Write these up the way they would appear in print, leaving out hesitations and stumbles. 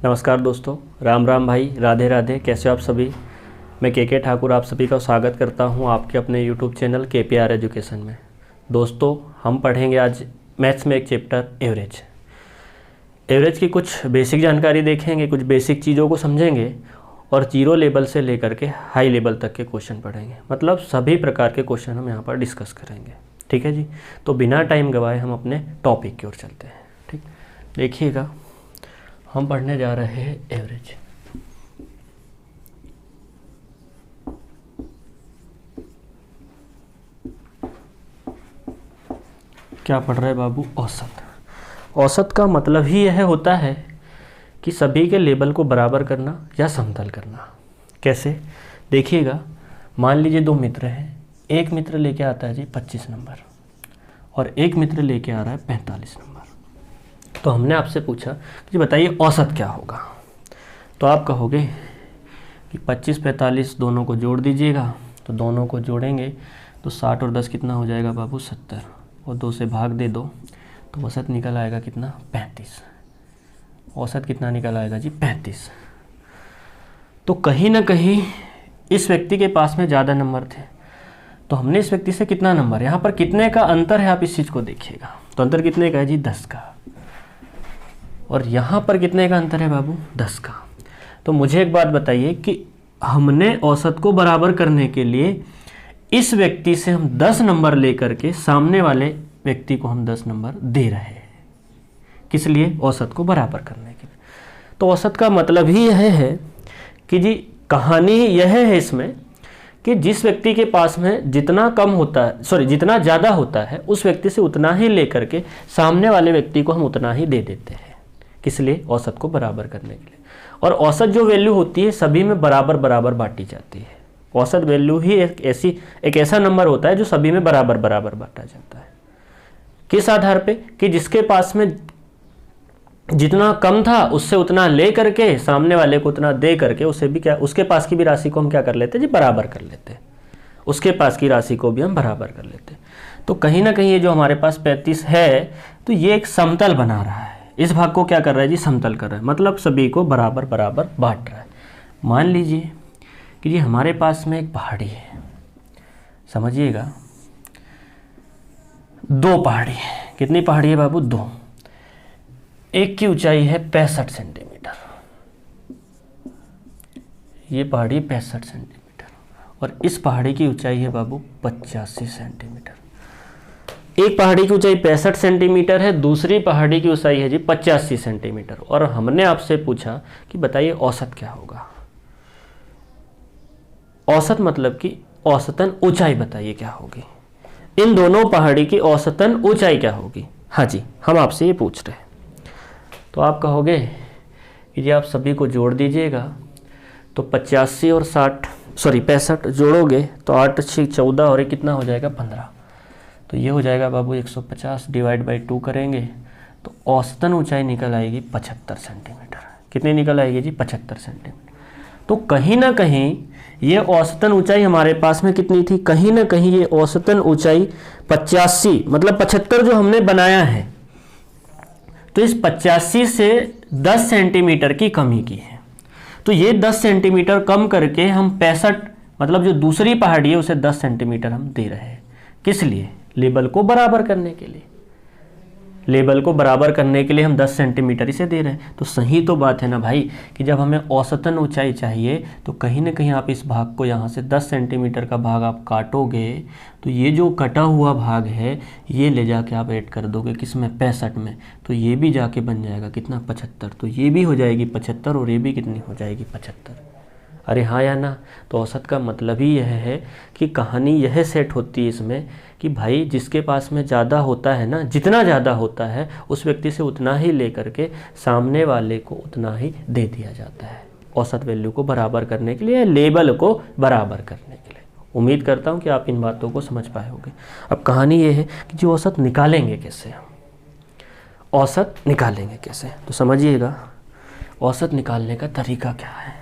नमस्कार दोस्तों, राम राम भाई, राधे राधे। कैसे हो आप सभी। मैं के ठाकुर आप सभी का स्वागत करता हूं आपके अपने यूट्यूब चैनल KPR एजुकेशन में। दोस्तों, हम पढ़ेंगे आज मैथ्स में एक चैप्टर एवरेज। एवरेज की कुछ बेसिक जानकारी देखेंगे, कुछ बेसिक चीज़ों को समझेंगे और जीरो लेवल से लेकर के हाई लेवल तक के क्वेश्चन पढ़ेंगे। मतलब सभी प्रकार के क्वेश्चन हम यहाँ पर डिस्कस करेंगे। ठीक है जी। तो बिना टाइम गवाए हम अपने टॉपिक की ओर चलते हैं। ठीक, देखिएगा, हम पढ़ने जा रहे हैं एवरेज। क्या पढ़ रहे हैं बाबू? औसत। औसत का मतलब ही यह होता है कि सभी के लेवल को बराबर करना या समतल करना। कैसे? देखिएगा, मान लीजिए दो मित्र हैं। एक मित्र लेके आता है जी 25 नंबर और एक मित्र लेके आ रहा है 45 नंबर। तो हमने आपसे पूछा कि बताइए औसत क्या होगा। तो आप कहोगे कि 25-45 दोनों को जोड़ दीजिएगा। तो दोनों को जोड़ेंगे तो 60 और 10 कितना हो जाएगा बाबू? 70। और 2 से भाग दे दो तो औसत निकल आएगा कितना? 35। औसत कितना निकल आएगा जी? 35। तो कहीं ना कहीं इस व्यक्ति के पास में ज़्यादा नंबर थे। तो हमने इस व्यक्ति से कितना नंबर, यहाँ पर कितने का अंतर है आप इस चीज़ को देखिएगा। तो अंतर कितने का है जी? 10 का। और यहाँ पर कितने का अंतर है बाबू? 10 का। तो मुझे एक बात बताइए कि हमने औसत को बराबर करने के लिए इस व्यक्ति से हम 10 नंबर लेकर के सामने वाले व्यक्ति को हम 10 नंबर दे रहे हैं। किस लिए? औसत को बराबर करने के लिए। तो औसत का मतलब ही यह है कि जी, कहानी यह है इसमें कि जिस व्यक्ति के पास में जितना कम होता है, जितना ज़्यादा होता है, उस व्यक्ति से उतना ही लेकर के सामने वाले व्यक्ति को हम उतना ही दे देते हैं। किस लिए? औसत को बराबर करने के लिए। और औसत जो वैल्यू होती है सभी में बराबर बराबर बांटी जाती है। औसत वैल्यू ही एक ऐसा नंबर होता है जो सभी में बराबर बराबर बांटा जाता है। किस आधार पे? कि जिसके पास में जितना कम था उससे उतना ले करके सामने वाले को उतना दे करके उसे भी क्या, उसके पास की भी राशि को हम क्या कर लेते हैं जी? बराबर कर लेते हैं। उसके पास की राशि को भी हम बराबर कर लेते हैं। तो कहीं ना कहीं ये जो हमारे पास 35 है, तो ये एक समतल बना रहा है। इस भाग को क्या कर रहा है जी? समतल कर रहा है। मतलब सभी को बराबर बराबर बांट रहा है। मान लीजिए कि जी हमारे पास में एक पहाड़ी है, समझिएगा, 2 पहाड़ी है। कितनी पहाड़ी है बाबू? 2। एक की ऊंचाई है 65 सेंटीमीटर, ये पहाड़ी 65 सेंटीमीटर, और इस पहाड़ी की ऊंचाई है बाबू 85 सेंटीमीटर। एक पहाड़ी की ऊंचाई 65 सेंटीमीटर है, दूसरी पहाड़ी की ऊंचाई है जी 85 सेंटीमीटर। और हमने आपसे पूछा कि बताइए औसत क्या होगा। औसत मतलब कि औसतन ऊंचाई बताइए क्या होगी। इन दोनों पहाड़ी की औसतन ऊंचाई क्या होगी? हाँ जी, हम आपसे ये पूछ रहे हैं। तो आप कहोगे कि जी आप सभी को जोड़ दीजिएगा। तो 85 और 65 जोड़ोगे तो 8 6 14 और ये कितना हो जाएगा? 15। तो ये हो जाएगा बाबू 150 डिवाइड बाई 2 करेंगे तो औसतन ऊंचाई निकल आएगी 75 सेंटीमीटर। कितनी निकल आएगी जी? 75 सेंटीमीटर। तो कहीं ना कहीं ये औसतन ऊंचाई हमारे पास में कितनी थी? कहीं ना कहीं ये औसतन ऊंचाई 85 मतलब 75 जो हमने बनाया है, तो इस 85 से 10 सेंटीमीटर की कमी की है। तो ये 10 सेंटीमीटर कम करके हम 65 मतलब जो दूसरी पहाड़ी है उसे 10 सेंटीमीटर हम दे रहे हैं। किस लिए? लेवल को बराबर करने के लिए। लेवल को बराबर करने के लिए हम 10 सेंटीमीटर इसे दे रहे हैं। तो सही तो बात है ना भाई कि जब हमें औसतन ऊंचाई चाहिए तो कहीं ना कहीं आप इस भाग को यहाँ से 10 सेंटीमीटर का भाग आप काटोगे तो ये जो कटा हुआ भाग है ये ले जाके आप ऐड कर दोगे किसमें? 65 में। तो ये भी जाके बन जाएगा कितना? 75। तो ये भी हो जाएगी 75 और ये भी कितनी हो जाएगी? 75। अरे हाँ या ना? तो औसत का मतलब ही यह है कि कहानी यह सेट होती है इसमें कि भाई जिसके पास में ज़्यादा होता है ना, जितना ज़्यादा होता है उस व्यक्ति से उतना ही ले करके सामने वाले को उतना ही दे दिया जाता है। औसत वैल्यू को बराबर करने के लिए, लेवल को बराबर करने के लिए। उम्मीद करता हूँ कि आप इन बातों को समझ पाए होंगे। अब कहानी ये है कि जो औसत निकालेंगे कैसे हम, औसत निकालेंगे कैसे, तो समझिएगा औसत निकालने का तरीका क्या है।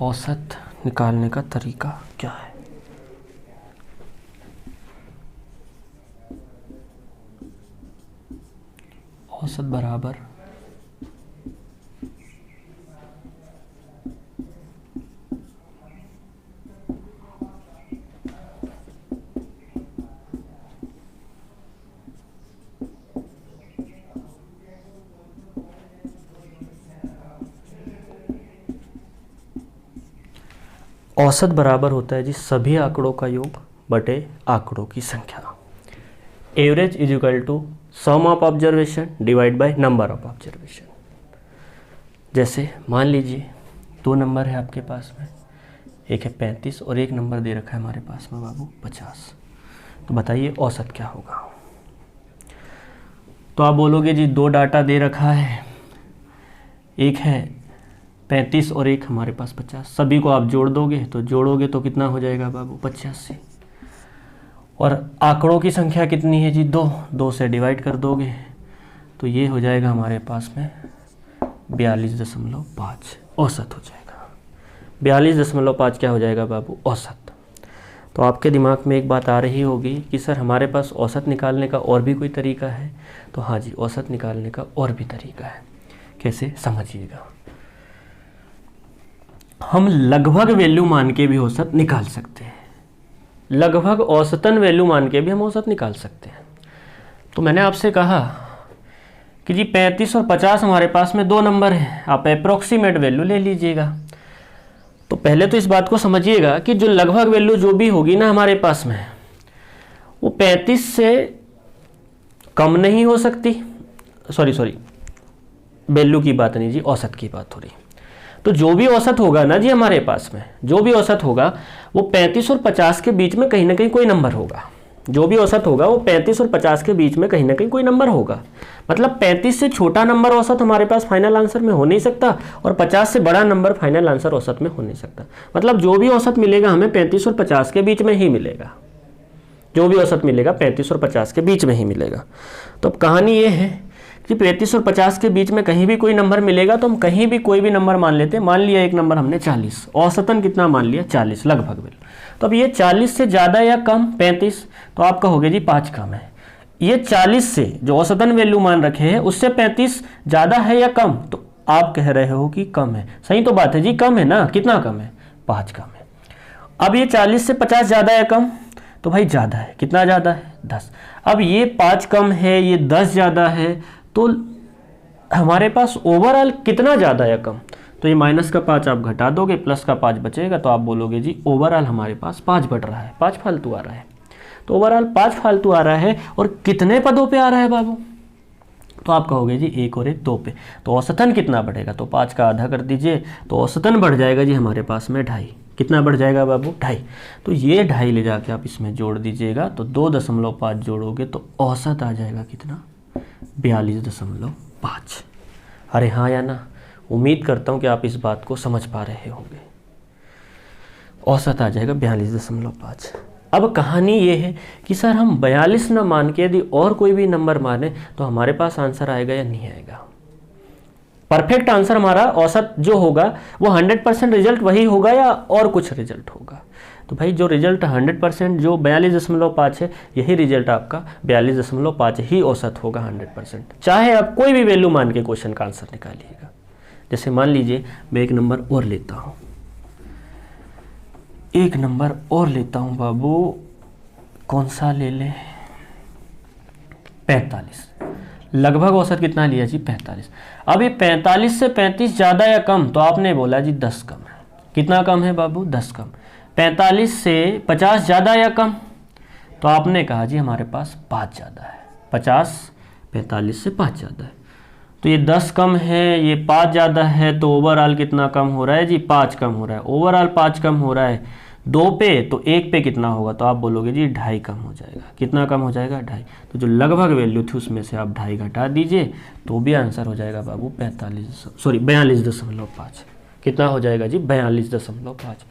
औसत निकालने का तरीका क्या है? औसत बराबर औसत बराबर होता है जी सभी आंकड़ों का योग बटे आंकड़ों की संख्या। Average is equal to sum of observation divide by number of observation. जैसे मान लीजिए 2 नंबर है आपके पास में, एक है 35 और एक नंबर दे रखा है हमारे पास में बाबू 50। तो बताइए औसत क्या होगा? तो आप बोलोगे जी 2 डाटा दे रखा है, एक है 35 और एक हमारे पास 50। सभी को आप जोड़ोगे तो कितना हो जाएगा बाबू? 85। और आंकड़ों की संख्या कितनी है जी? 2 से डिवाइड कर दोगे तो ये हो जाएगा हमारे पास में 42.5 औसत हो जाएगा। 42.5 क्या हो जाएगा बाबू? औसत। तो आपके दिमाग में एक बात आ रही होगी कि सर हमारे पास औसत निकालने का और भी कोई तरीका है? तो हाँ जी, औसत निकालने का और भी तरीका है। कैसे? समझिएगा। हम लगभग वैल्यू मान के भी औसत निकाल सकते हैं, लगभग औसतन वैल्यू मान के भी हम औसत निकाल सकते हैं। तो मैंने आपसे कहा कि जी 35 और 50 हमारे पास में 2 नंबर हैं, आप अप्रोक्सीमेट वैल्यू ले लीजिएगा। तो पहले तो इस बात को समझिएगा कि जो लगभग वैल्यू जो भी होगी ना हमारे पास में, वो 35 से कम नहीं हो सकती। सॉरी, वैल्यू की बात नहीं जी, औसत की बात हो रही। तो जो भी औसत होगा ना जी हमारे पास में, जो भी औसत होगा वो 35 और 50 के बीच में कहीं ना कहीं कोई नंबर होगा। जो भी औसत होगा वो 35 और 50 के बीच में कहीं ना कहीं कोई नंबर होगा। मतलब 35 से छोटा नंबर औसत हमारे पास फाइनल आंसर में हो नहीं सकता और 50 से बड़ा नंबर फाइनल आंसर औसत में हो नहीं सकता। मतलब जो भी औसत मिलेगा हमें 35 और 50 के बीच में ही मिलेगा। जो भी औसत मिलेगा 35 और 50 के बीच में ही मिलेगा। तो अब कहानी ये है कि 35 और 50 के बीच में कहीं भी कोई नंबर मिलेगा तो हम कहीं भी कोई भी नंबर मान लेते हैं। मान लिया एक नंबर हमने 40, औसतन कितना मान लिया? 40 लगभग वैल्यू। तो अब ये 40 से ज़्यादा या कम 35, तो आप कहोगे जी 5 कम है। ये 40 से जो औसतन वैल्यू मान रखे हैं उससे 35 ज़्यादा है या कम? तो आप कह रहे हो कि कम है। सही तो बात है जी, कम है ना। कितना कम है? 5 कम है। अब ये 40 से 50 ज़्यादा या कम? तो भाई ज़्यादा है। कितना ज़्यादा है? 10। अब ये 5 कम है, ये 10 ज़्यादा है, तो हमारे पास ओवरऑल कितना ज़्यादा या कम? तो ये माइनस का 5 आप घटा दोगे, प्लस का 5 बचेगा, तो आप बोलोगे जी ओवरऑल हमारे पास 5 बढ़ रहा है, 5 फालतू आ रहा है। तो ओवरऑल 5 फालतू आ रहा है और कितने पदों पे आ रहा है बाबू? तो आप कहोगे जी 1 और 1 2 पे। तो औसतन कितना बढ़ेगा? तो 5 का आधा कर दीजिए, तो औसतन बढ़ जाएगा जी हमारे पास में 2.5। कितना बढ़ जाएगा बाबू? 2.5। तो ये 2.5 ले जाके आप इसमें जोड़ दीजिएगा, तो 2.5 जोड़ोगे तो औसत आ जाएगा कितना? 42.5। अरे हाँ या ना? उम्मीद करता हूँ कि आप इस बात को समझ पा रहे होंगे। औसत आ जाएगा 42.5। अब कहानी ये है कि सर हम 42 ना मान के यदि और कोई भी नंबर माने तो हमारे पास आंसर आएगा या नहीं आएगा? परफेक्ट आंसर हमारा औसत जो होगा वो 100% रिजल्ट वही होगा या और कुछ रिजल्ट होगा? तो भाई जो रिजल्ट 100% जो 42.5 है, यही रिजल्ट आपका 42.5 ही औसत होगा 100%। चाहे आप कोई भी वैल्यू मान के क्वेश्चन का आंसर निकालिएगा। जैसे मान लीजिए मैं एक नंबर और लेता हूँ, एक नंबर और लेता हूँ बाबू, कौन सा ले लें? 45। लगभग औसत कितना लिया जी? 45। अब ये 45 से 35 ज़्यादा या कम? तो आपने बोला जी 10 कम है। कितना कम है बाबू? 10 कम। 45 से 50 ज़्यादा या कम? तो आपने कहा जी हमारे पास 5 ज़्यादा है। 45 से 5 ज़्यादा है, तो ये 10 कम है, ये 5 ज़्यादा है, तो ओवरऑल कितना कम हो रहा है जी? 5 कम हो रहा है। ओवरऑल 5 कम हो रहा है 2 पे, तो 1 पे कितना होगा? तो आप बोलोगे जी 2.5 कम हो जाएगा। कितना कम हो जाएगा? 2.5। तो जो लगभग वैल्यू थी उसमें से आप 2.5 घटा दीजिए तो भी आंसर हो जाएगा बाबू 42.5। कितना हो जाएगा जी? 42.5।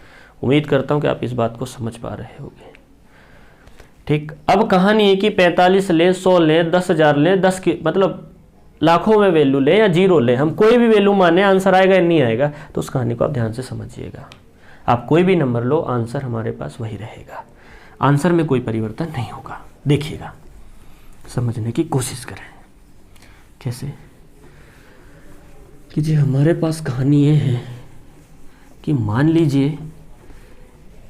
उम्मीद करता हूँ कि आप इस बात को समझ पा रहे होंगे। ठीक, अब कहानी है कि 45 लें, 100 लें, 10,000 लें, 10 की मतलब लाखों में वैल्यू लें या 0 लें, हम कोई भी वैल्यू माने आंसर आएगा या नहीं आएगा? तो उस कहानी को आप ध्यान से समझिएगा। आप कोई भी नंबर लो, आंसर हमारे पास वही रहेगा, आंसर में कोई परिवर्तन नहीं होगा। देखिएगा, समझने की कोशिश करें। कैसे कि जी हमारे पास कहानी ये है कि मान लीजिए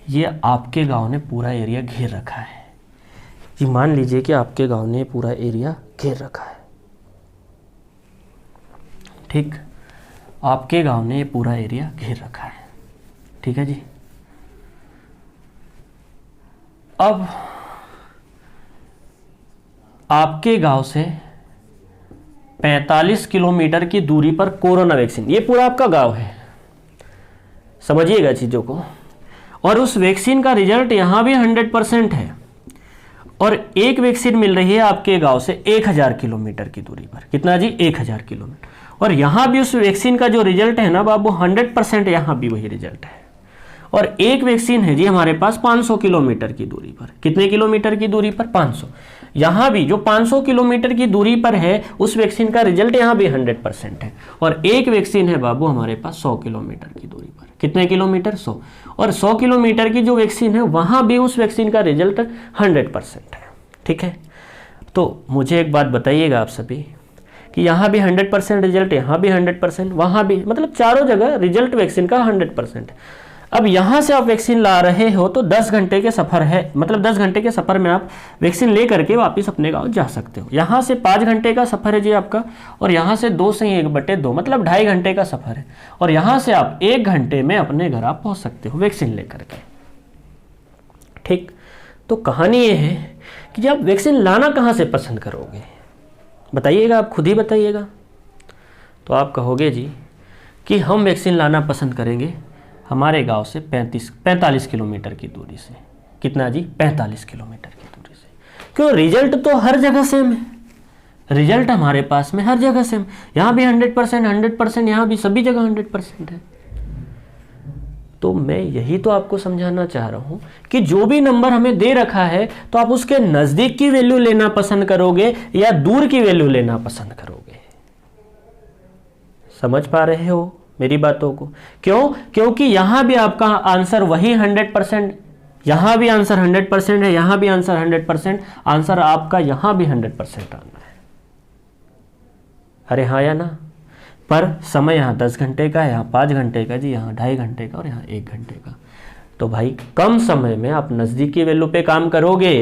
ये आपके गांव ने पूरा एरिया घेर रखा है। जी मान लीजिए कि आपके गांव ने पूरा एरिया घेर रखा है, ठीक, आपके गांव ने पूरा एरिया घेर रखा है, ठीक है जी। अब आपके गांव से 45 किलोमीटर की दूरी पर कोरोना वैक्सीन, ये पूरा आपका गांव है, समझिएगा चीज़ों को, और उस वैक्सीन का रिजल्ट यहाँ भी 100% है, और एक वैक्सीन मिल रही है आपके गांव से 1000 किलोमीटर की दूरी पर। कितना जी? 1000 किलोमीटर। और यहाँ भी उस वैक्सीन का जो रिजल्ट है ना बाबू 100%, यहाँ भी वही रिजल्ट है। और एक वैक्सीन है जी हमारे पास 500 किलोमीटर की दूरी पर। कितने किलोमीटर की दूरी पर? 500। यहाँ भी जो 500 किलोमीटर की दूरी पर है उस वैक्सीन का रिजल्ट यहाँ भी 100% है। और एक वैक्सीन है बाबू हमारे पास 100 किलोमीटर की दूरी पर। कितने किलोमीटर? 100। और 100 किलोमीटर की जो वैक्सीन है वहाँ भी उस वैक्सीन का रिजल्ट 100% है, ठीक है। तो मुझे एक बात बताइएगा आप सभी कि यहाँ भी 100% रिजल्ट, यहाँ भी 100%, वहाँ भी, मतलब चारों जगह रिजल्ट वैक्सीन का 100% है। अब यहाँ से आप वैक्सीन ला रहे हो तो 10 घंटे के सफ़र है, मतलब 10 घंटे के सफ़र में आप वैक्सीन ले करके वापस अपने गांव जा सकते हो। यहाँ से 5 घंटे का सफ़र है जी आपका, और यहाँ से 2 से 1/2 मतलब 2.5 घंटे का सफ़र है, और यहाँ से आप 1 घंटे में अपने घर आप पहुँच सकते हो वैक्सीन ले करके, ठीक। तो कहानी ये है कि जब वैक्सीन लाना कहाँ से पसंद करोगे, बताइएगा, आप खुद ही बताइएगा। तो आप कहोगे जी कि हम वैक्सीन लाना पसंद करेंगे हमारे गांव से 45 किलोमीटर की दूरी से। कितना जी? 45 किलोमीटर की दूरी से। क्यों? रिजल्ट तो हर जगह सेम है, रिजल्ट हमारे पास में हर जगह सेम, यहाँ भी 100%, यहाँ भी सभी जगह 100% है। तो मैं यही तो आपको समझाना चाह रहा हूँ कि जो भी नंबर हमें दे रखा है तो आप उसके नज़दीक की वैल्यू लेना पसंद करोगे या दूर की वैल्यू लेना पसंद करोगे। समझ पा रहे हो मेरी बातों को? क्यों? क्योंकि यहाँ भी आपका आंसर वही 100%, यहाँ भी आंसर 100% है, यहाँ भी आंसर 100%, आंसर आपका यहाँ भी 100% आना है। अरे हाँ या ना? पर समय यहाँ 10 घंटे का, यहाँ 5 घंटे का जी, यहाँ 2.5 घंटे का, और यहाँ 1 घंटे का। तो भाई कम समय में आप नज़दीक की वैल्यू पे काम करोगे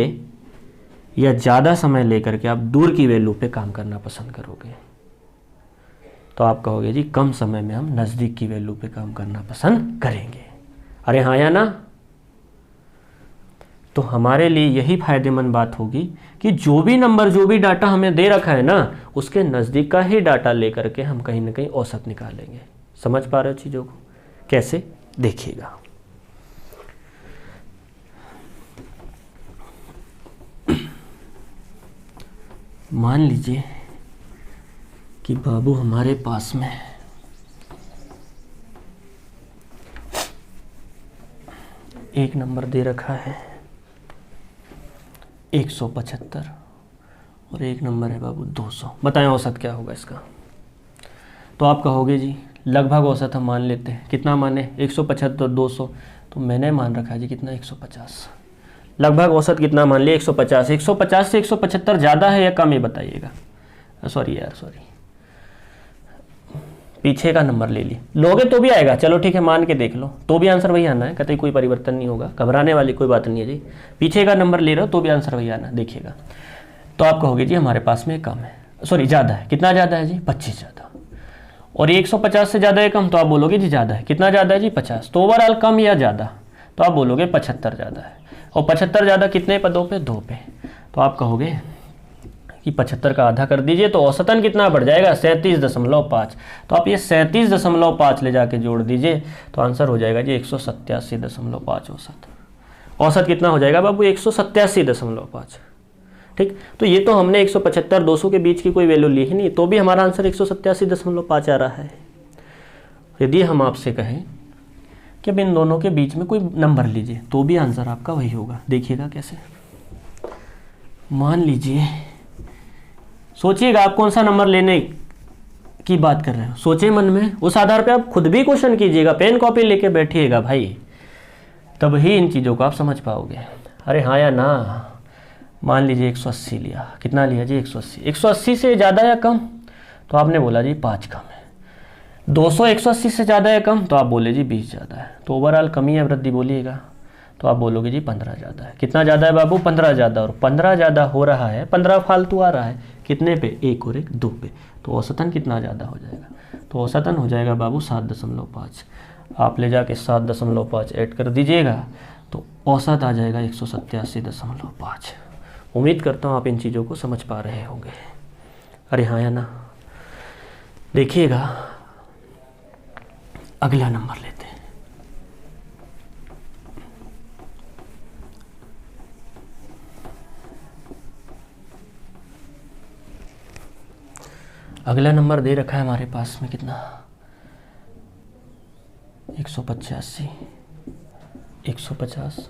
या ज़्यादा समय लेकर के आप दूर की वैल्यू पे काम करना पसंद करोगे? तो आप कहोगे जी कम समय में हम नज़दीक की वैल्यू पे काम करना पसंद करेंगे। अरे हाँ या ना? तो हमारे लिए यही फायदेमंद बात होगी कि जो भी नंबर, जो भी डाटा हमें दे रखा है ना, उसके नज़दीक का ही डाटा लेकर के हम कहीं ना कहीं औसत निकालेंगे। समझ पा रहे हो चीज़ों को? कैसे? देखिएगा। मान लीजिए कि बाबू हमारे पास में एक नंबर दे रखा है 175 और एक नंबर है बाबू 200। बताएं औसत क्या होगा इसका? तो आप कहोगे जी लगभग औसत हम मान लेते हैं। कितना माने? 175 200, तो मैंने मान रखा है जी कितना? 150। लगभग औसत कितना मान लिया? 150। 150 से 175 ज़्यादा है या कम, ये बताइएगा। सॉरी यार, सॉरी, पीछे का नंबर ले लिए, लोगे तो भी आएगा, चलो ठीक है, मान के देख लो, तो भी आंसर वही आना है, कतई कोई परिवर्तन नहीं होगा, घबराने वाली कोई बात नहीं है जी। पीछे का नंबर ले रहे हो तो भी आंसर वही आना, देखिएगा। तो आप कहोगे जी हमारे पास में कम है, सॉरी ज़्यादा है। कितना ज़्यादा है जी? 25 ज़्यादा। और 150 से ज़्यादा है कम, तो आप बोलोगे जी ज़्यादा है। कितना ज़्यादा है जी? 50। तो ओवरऑल कम या ज़्यादा, तो आप बोलोगे 75 ज़्यादा है। और 75 ज़्यादा कितने पदों पे? 2 पे। तो आप कहोगे कि 75 का आधा कर दीजिए, तो औसतन कितना बढ़ जाएगा? 37.5। तो आप ये 37.5 ले जाके जोड़ दीजिए, तो आंसर हो जाएगा जी 187.5 औसत। औसत कितना हो जाएगा बाबू? 187.5। ठीक, तो ये तो हमने 175 200 के बीच की कोई वैल्यू ली ही नहीं, तो भी हमारा आंसर 187.5 आ रहा है। यदि हम आपसे कहें कि अब इन दोनों के बीच में कोई नंबर लीजिए, तो भी आंसर आपका वही होगा। देखिएगा कैसे। मान लीजिए, सोचिएगा आप कौन सा नंबर लेने की बात कर रहे हो, सोचे मन में, उस आधार पे आप खुद भी क्वेश्चन कीजिएगा, पेन कॉपी लेके बैठिएगा भाई, तब ही इन चीज़ों को आप समझ पाओगे। अरे हाँ या ना। मान लीजिए 180 लिया, कितना लिया जी 180, 180 से ज़्यादा या कम, तो आपने बोला जी 5 कम है। 200 180 से ज़्यादा या कम, तो आप बोले जी 20 ज़्यादा है। तो ओवरऑल कमी या वृद्धि बोलिएगा, तो आप बोलोगे जी 15 ज़्यादा है। कितना ज़्यादा है बाबू? 15 ज़्यादा। और 15 ज़्यादा हो रहा है, 15 फालतू आ रहा है, कितने पे? 1 और 1 2 पे। तो औसतन कितना ज़्यादा हो जाएगा? तो औसतन हो जाएगा बाबू 7.5। आप ले जाके 7.5 ऐड कर दीजिएगा, तो औसत आ जाएगा 187.5। उम्मीद करता हूँ आप इन चीज़ों को समझ पा रहे होंगे। अरे हाँ या ना। देखिएगा अगला नंबर लेते हैं। अगला नंबर दे रखा है हमारे पास में कितना? 185, 150,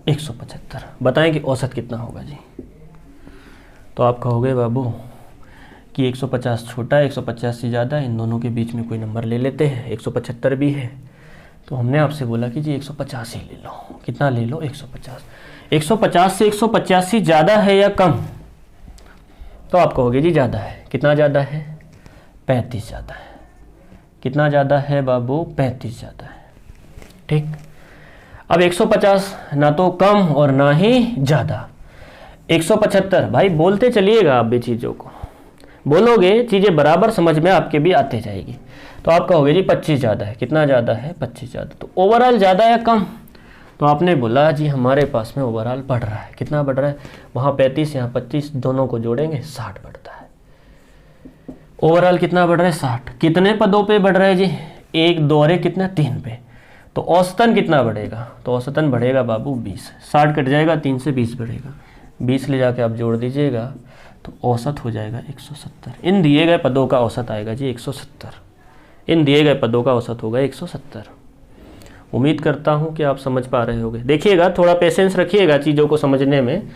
175। बताएं कि औसत कितना होगा जी? तो आप कहोगे बाबू कि 150 छोटा है, 150 से ज़्यादा, इन दोनों के बीच में कोई नंबर ले लेते हैं। 175 भी है, तो हमने आपसे बोला कि जी 150 ही ले लो। कितना ले लो? 150। 150 से 185 ज़्यादा है या कम? तो आप कहोगे जी ज़्यादा है। कितना ज़्यादा है? 35 ज़्यादा है। कितना ज़्यादा है बाबू? 35 ज़्यादा है। ठीक। अब 150 ना तो कम और ना ही ज़्यादा। 175 भाई बोलते चलिएगा आप भी चीज़ों को, बोलोगे चीज़ें बराबर समझ में आपके भी आते जाएगी। तो आप कहोगे जी 25 ज़्यादा है। कितना ज़्यादा है? 25 ज़्यादा। तो ओवरऑल ज़्यादा या कम? तो आपने बोला जी हमारे पास में ओवरऑल बढ़ रहा है। कितना बढ़ रहा है? वहाँ 35 यहाँ 25, दोनों को जोड़ेंगे 60 बढ़ता है। ओवरऑल कितना बढ़ रहा है? 60। कितने पदों पे बढ़ रहा है जी? 1 2 और 1 कितना? 3 पे। तो औसतन कितना बढ़ेगा? तो औसतन बढ़ेगा बाबू 20। 60 कट जाएगा, 3 से 20 बढ़ेगा। 20 ले जाके आप जोड़ दीजिएगा, तो औसत हो जाएगा 170। इन दिए गए पदों का औसत आएगा जी 170। इन दिए गए पदों का औसत होगा 170। उम्मीद करता हूँ कि आप समझ पा रहे होंगे। देखिएगा, थोड़ा पेशेंस रखिएगा चीज़ों को समझने में।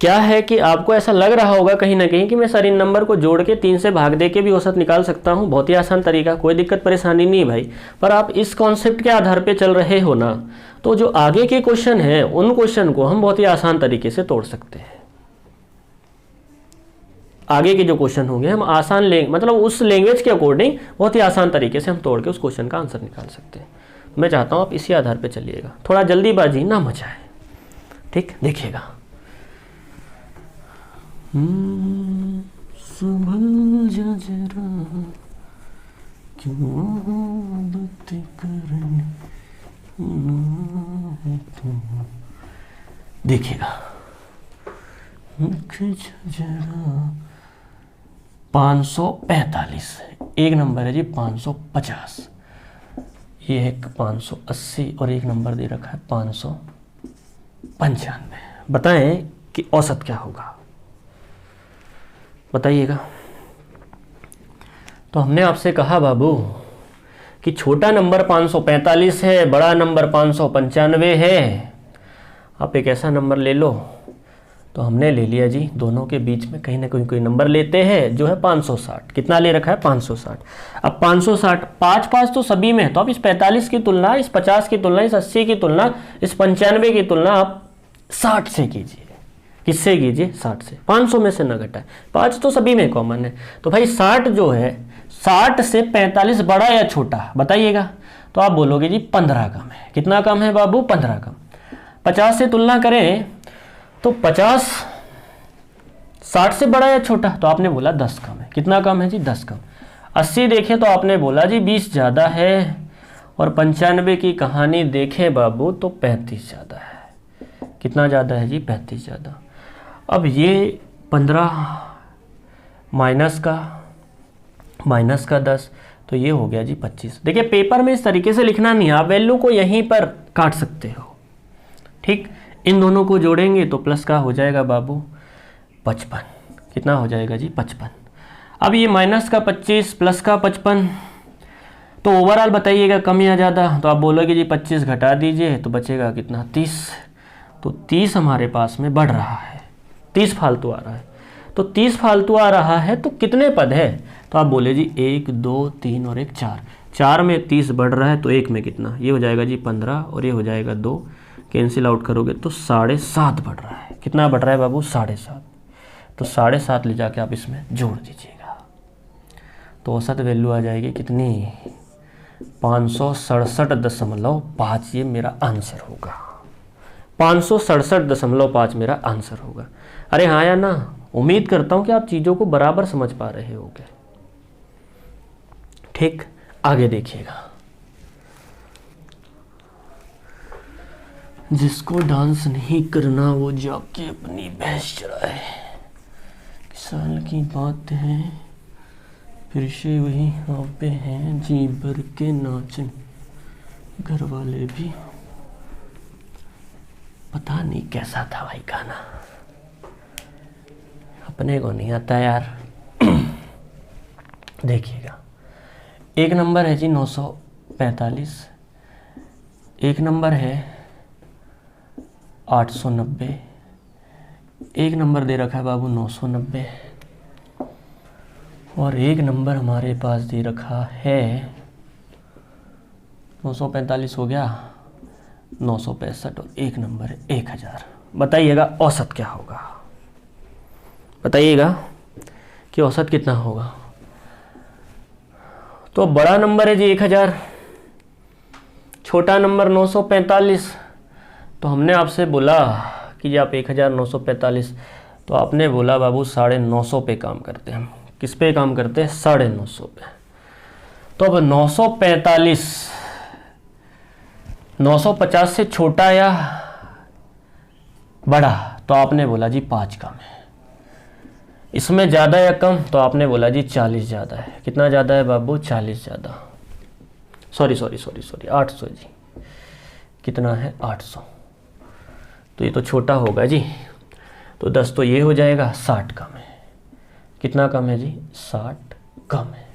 क्या है कि आपको ऐसा लग रहा होगा कहीं ना कहीं कि मैं सर इन नंबर को जोड़ के 3 से भाग दे के भी औसत निकाल सकता हूँ। बहुत ही आसान तरीका, कोई दिक्कत परेशानी नहीं भाई। पर आप इस कॉन्सेप्ट के आधार पे चल रहे हो ना, तो जो आगे के क्वेश्चन हैं उन क्वेश्चन को हम बहुत ही आसान तरीके से तोड़ सकते हैं। आगे के जो क्वेश्चन होंगे हम आसान मतलब उस लैंग्वेज के अकॉर्डिंग बहुत ही आसान तरीके से हम तोड़ के उस क्वेश्चन का आंसर निकाल सकते हैं। मैं चाहता हूँ आप इसी आधार पे चलिएगा, थोड़ा जल्दीबाजी ना मचाए। ठीक, देखिएगा। संभल जा जरा, क्यों बातें करनी देखिएगा। जरा 545 एक नंबर है जी 550, ये है 580 और एक नंबर दे रखा है 595। बताएं कि औसत क्या होगा, बताइएगा। तो हमने आपसे कहा बाबू कि छोटा नंबर 545 है, बड़ा नंबर 595 है। आप एक ऐसा नंबर ले लो, तो हमने ले लिया जी दोनों के बीच में कहीं ना कहीं कोई नंबर लेते हैं जो है 560। कितना ले रखा है? 560। अब 560 5 तो सभी में है, तो आप इस 45 की तुलना, इस 50 की तुलना, इस 80 की तुलना, इस 95 की तुलना आप 60 से कीजिए। किससे कीजिए? 60 से। 500 में से ना घटाए, 5 तो सभी में कॉमन है। तो भाई 60 जो है, 60 से 45 बड़ा या छोटा बताइएगा। तो आप बोलोगे जी 15 कम है। कितना कम है बाबू? 15 कम। 50 से तुलना करें तो 50 60 से बड़ा या छोटा? तो आपने बोला 10 कम है। कितना कम है जी? 10 कम। 80 देखें तो आपने बोला जी 20 ज़्यादा है, और 95 की कहानी देखें बाबू तो 35 ज़्यादा है। कितना ज़्यादा है जी? 35 ज़्यादा। अब ये 15 माइनस का 10, तो ये हो गया जी 25। देखिए पेपर में इस तरीके से लिखना नहीं है, आप वैल्यू को यहीं पर काट सकते हो। ठीक, इन दोनों को जोड़ेंगे तो प्लस का हो जाएगा बाबू 55। कितना हो जाएगा जी? 55। अब ये माइनस का 25 प्लस का 55, तो ओवरऑल बताइएगा कम या ज़्यादा? तो आप बोलोगे जी 25 घटा दीजिए तो बचेगा कितना? 30। तो 30 हमारे पास में बढ़ रहा है, 30 फालतू आ रहा है। तो 30 फालतू आ रहा है तो कितने पद है? तो आप बोले जी 1 2 3 और 1 4, 4 में 30 बढ़ रहा है तो 1 में कितना, ये हो जाएगा जी 15 और ये हो जाएगा 2, कैंसिल आउट करोगे तो 7.5 बढ़ रहा है। कितना बढ़ रहा है बाबू, 7.5। तो 7.5 ले जाके आप इसमें जोड़ दीजिएगा तो औसत वैल्यू आ जाएगी कितनी, 567.5। ये मेरा आंसर होगा, 567.5 मेरा आंसर होगा। अरे हाँ या ना, उम्मीद करता हूँ कि आप चीज़ों को बराबर समझ पा रहे होगे। ठीक, आगे देखिएगा। जिसको डांस नहीं करना वो जाके अपनी भैंस चराए। साल की बात है फिर से वही हाँ पे हैं, जी भर के नाचन, घर वाले भी। पता नहीं कैसा था भाई गाना, अपने को नहीं आता यार। देखिएगा, एक नंबर है जी 945, एक नंबर है 890, एक नंबर दे रखा है बाबू 990 और एक नंबर हमारे पास दे रखा है 945 हो गया, 965 और एक नंबर है 1000। बताइएगा औसत क्या होगा, बताइएगा कि औसत कितना होगा। तो बड़ा नंबर है जी 1000, छोटा नंबर 945। तो हमने आपसे बोला कि आप 1945, तो आपने बोला बाबू 950 पे काम करते हैं हम। किस पे काम करते हैं, 950 पे। तो अब 945 950 से छोटा या बड़ा, तो आपने बोला जी 5 कम है। इसमें ज़्यादा या कम, तो आपने बोला जी 40 ज़्यादा है। कितना ज़्यादा है बाबू, 40 ज़्यादा। सॉरी 800 जी। कितना है, 800। तो ये तो छोटा होगा जी, तो 10 तो ये हो जाएगा, 60 कम है। कितना कम है जी, 60 कम है।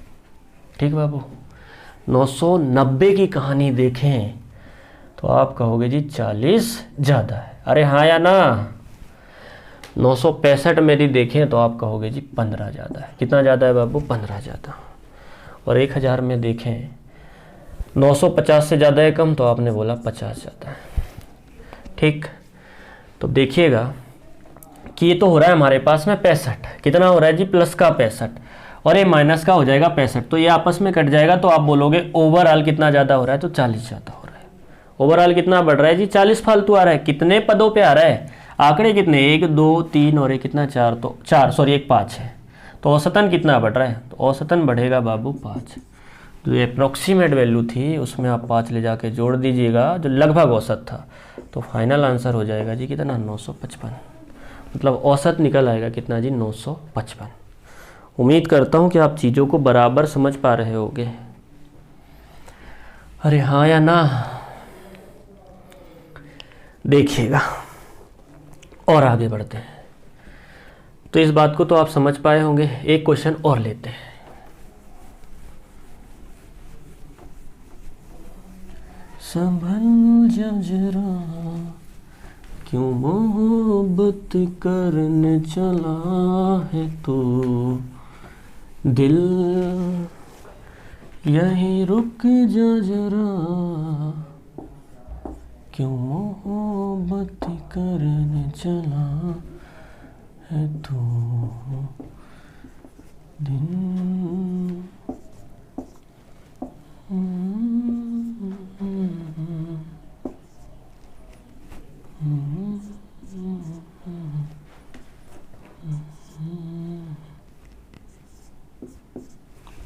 ठीक बाबू, 990 की कहानी देखें तो आप कहोगे जी 40 ज़्यादा है। अरे हाँ या ना, 965 मेरी देखें तो आप कहोगे जी 15 ज़्यादा है। कितना ज़्यादा है बाबू, 15 ज़्यादा। और 1000 में देखें 950 से ज़्यादा है कम, तो आपने बोला 50 ज़्यादा है। ठीक, तो देखिएगा कि ये तो हो रहा है हमारे पास में 65। कितना हो रहा है जी, प्लस का 65 और ये माइनस का हो जाएगा 65। तो ये आपस में कट जाएगा, तो आप बोलोगे ओवरऑल कितना ज़्यादा हो रहा है, तो 40 ज़्यादा हो रहा है। ओवरऑल कितना बढ़ रहा है जी, 40 फालतू आ रहा है। कितने पदों पे आ रहा है, आंकड़े कितने, 1 2 3 और एक कितना 4, तो 4 सॉरी 1 5 है। तो औसतन कितना बढ़ रहा है, तो औसतन बढ़ेगा बाबू 5। जो अप्रोक्सीमेट वैल्यू थी उसमें आप 5 ले जाके जोड़ दीजिएगा, जो लगभग औसत था, तो फाइनल आंसर हो जाएगा जी कितना, 955। मतलब औसत निकल आएगा कितना जी, 955। उम्मीद करता हूँ कि आप चीज़ों को बराबर समझ पा रहे होगे। अरे हाँ या ना, देखिएगा और आगे बढ़ते हैं। तो इस बात को तो आप समझ पाए होंगे। एक क्वेश्चन और लेते हैं। संभल जा जरा, क्यों मोहब्बत करने चला है तो दिल, यहीं रुक जा जरा, क्यों मोहब्बत करने चला है तो दिन।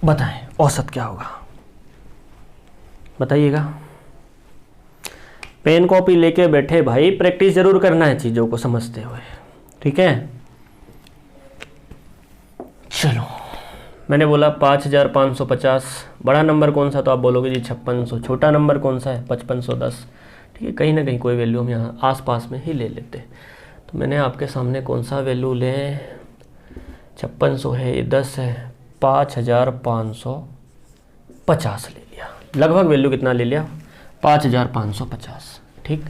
बताएं औसत क्या होगा, बताइएगा। पेन कॉपी लेके बैठे भाई, प्रैक्टिस जरूर करना है चीज़ों को समझते हुए, ठीक है। चलो, मैंने बोला 5550। बड़ा नंबर कौन सा, तो आप बोलोगे जी 5600। छोटा नंबर कौन सा है, 5510। ठीक है, कहीं ना कहीं कोई वैल्यू हम यहाँ आसपास में ही ले लेते हैं। तो मैंने आपके सामने कौन सा वैल्यू लें, 5600 है, ये 10 है, 5550 ले लिया। लगभग वैल्यू कितना ले लिया, 5550। ठीक,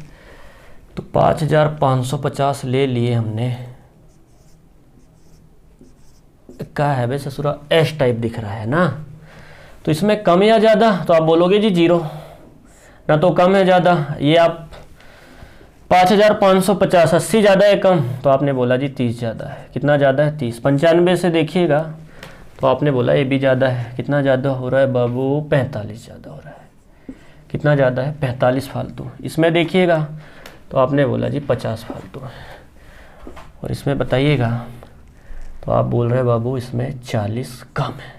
तो 5550 ले लिए हमने। क्या है बे ससुरा, एस टाइप दिख रहा है ना, तो इसमें कम या ज़्यादा, तो आप बोलोगे जी 0, ना तो कम है ज़्यादा। ये आप 5550, 80 ज़्यादा है कम, तो आपने बोला जी 30 ज़्यादा है। कितना ज़्यादा है? 30। 95 से देखिएगा तो आपने बोला ये भी ज़्यादा है। कितना ज़्यादा हो रहा है बाबू? 45 ज़्यादा हो रहा है। कितना ज़्यादा है? 45 फालतू। इसमें देखिएगा तो आपने बोला जी 50 फालतू है। और इसमें बताइएगा तो आप बोल रहे हैं बाबू इसमें 40 कम है,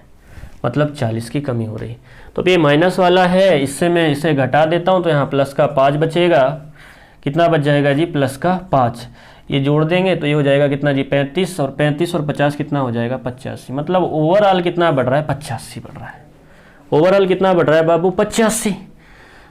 मतलब 40 की कमी हो रही। तो ये माइनस वाला है, इससे मैं इसे घटा देता हूँ तो यहाँ प्लस का 5 बचेगा। कितना बच जाएगा जी? प्लस का 5। ये जोड़ देंगे तो ये हो जाएगा कितना जी? 35, और 35 और 50 कितना हो जाएगा? 85। मतलब ओवरऑल कितना बढ़ रहा है? 85 बढ़ रहा है। ओवरऑल कितना बढ़ रहा है बाबू? 85।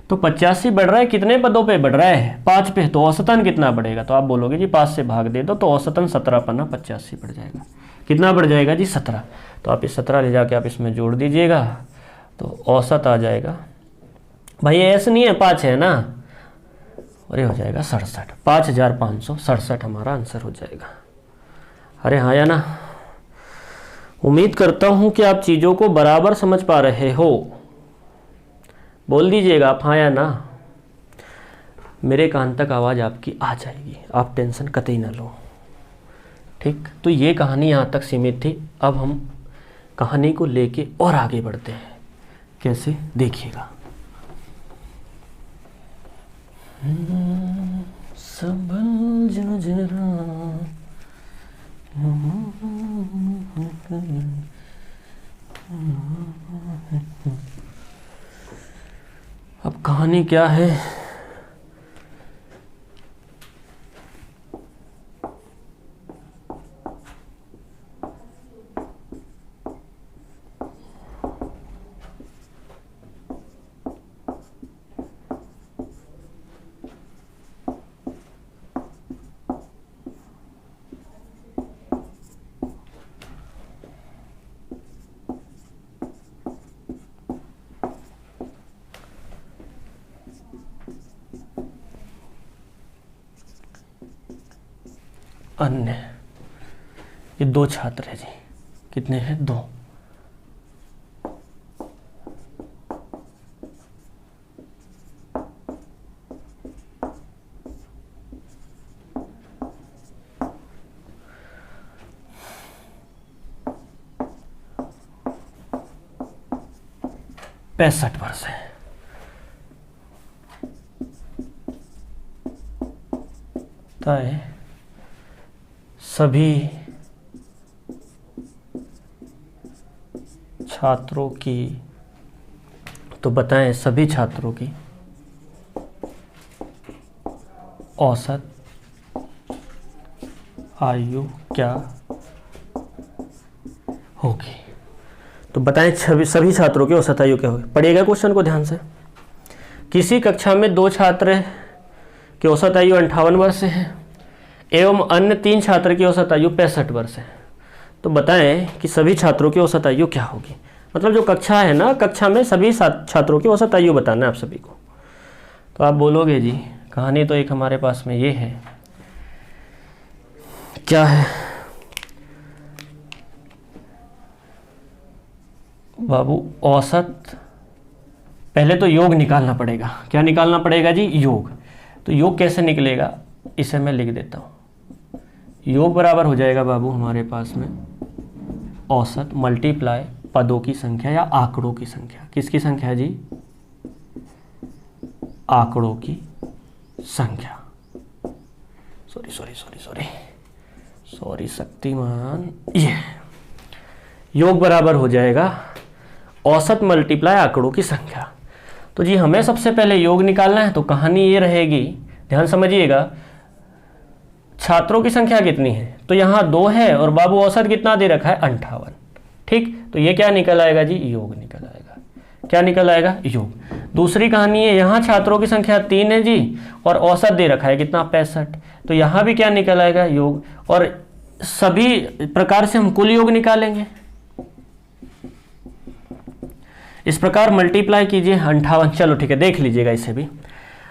तो 85 बढ़ रहा है, कितने पदों पे बढ़ रहा है? 5 पे। तो औसतन कितना बढ़ेगा? तो आप बोलोगे जी 5 से भाग दे दो, तो औसतन 17 पन्ना 85 बढ़ जाएगा। कितना बढ़ जाएगा जी? 17। तो आप इस 17 ले जाके आप इसमें जोड़ दीजिएगा तो औसत आ जाएगा। भाई ऐसे नहीं है, 5 है ना, और ये हो जाएगा 67। 5567 हमारा आंसर हो जाएगा। अरे हाँ या ना? उम्मीद करता हूँ कि आप चीज़ों को बराबर समझ पा रहे हो। बोल दीजिएगा आप हाँ या ना। मेरे कान तक आवाज़ आपकी आ जाएगी, आप टेंशन कतई ना लो। ठीक, तो ये कहानी यहाँ तक सीमित थी। अब हम कहानी को लेके और आगे बढ़ते हैं। कैसे? देखिएगा। संभल जा जरा, अब कहानी क्या है? अन्य। ये 2 छात्र हैं जी। कितने हैं? 2। पैंसठ वर्ष है। तय सभी छात्रों की, तो बताएं सभी छात्रों की औसत आयु क्या होगी? तो बताएं सभी छात्रों की औसत आयु क्या होगी? पढ़िएगा क्वेश्चन को ध्यान से। किसी कक्षा में 2 छात्र की औसत आयु 58 वर्ष है एवं अन्य 3 छात्र की औसत आयु 65 वर्ष है। तो बताएं कि सभी छात्रों की औसत आयु क्या होगी? मतलब जो कक्षा है ना, कक्षा में सभी छात्रों की औसत आयु बताना है आप सभी को। तो आप बोलोगे जी कहानी तो एक हमारे पास में ये है। क्या है बाबू? औसत। पहले तो योग निकालना पड़ेगा। क्या निकालना पड़ेगा जी? योग। तो योग कैसे निकलेगा? इसे मैं लिख देता हूँ। योग बराबर हो जाएगा बाबू हमारे पास में औसत मल्टीप्लाई पदों की संख्या या आंकड़ों की संख्या। किसकी संख्या जी? आंकड़ों की संख्या। सॉरी शक्तिमान। ये योग बराबर हो जाएगा औसत मल्टीप्लाई आंकड़ों की संख्या। तो जी हमें सबसे पहले योग निकालना है। तो कहानी ये रहेगी, ध्यान समझिएगा। छात्रों की संख्या कितनी है? तो यहाँ 2 है और बाबू औसत कितना दे रखा है? 58। ठीक, तो ये क्या निकल आएगा जी? योग निकल आएगा। क्या निकल आएगा? योग। दूसरी कहानी है, यहाँ छात्रों की संख्या 3 है जी और औसत दे रखा है कितना? 65। तो यहाँ भी क्या निकल आएगा? योग। और सभी प्रकार से हम कुल योग निकालेंगे। इस प्रकार मल्टीप्लाई कीजिए 58। चलो ठीक है, देख लीजिएगा इसे भी।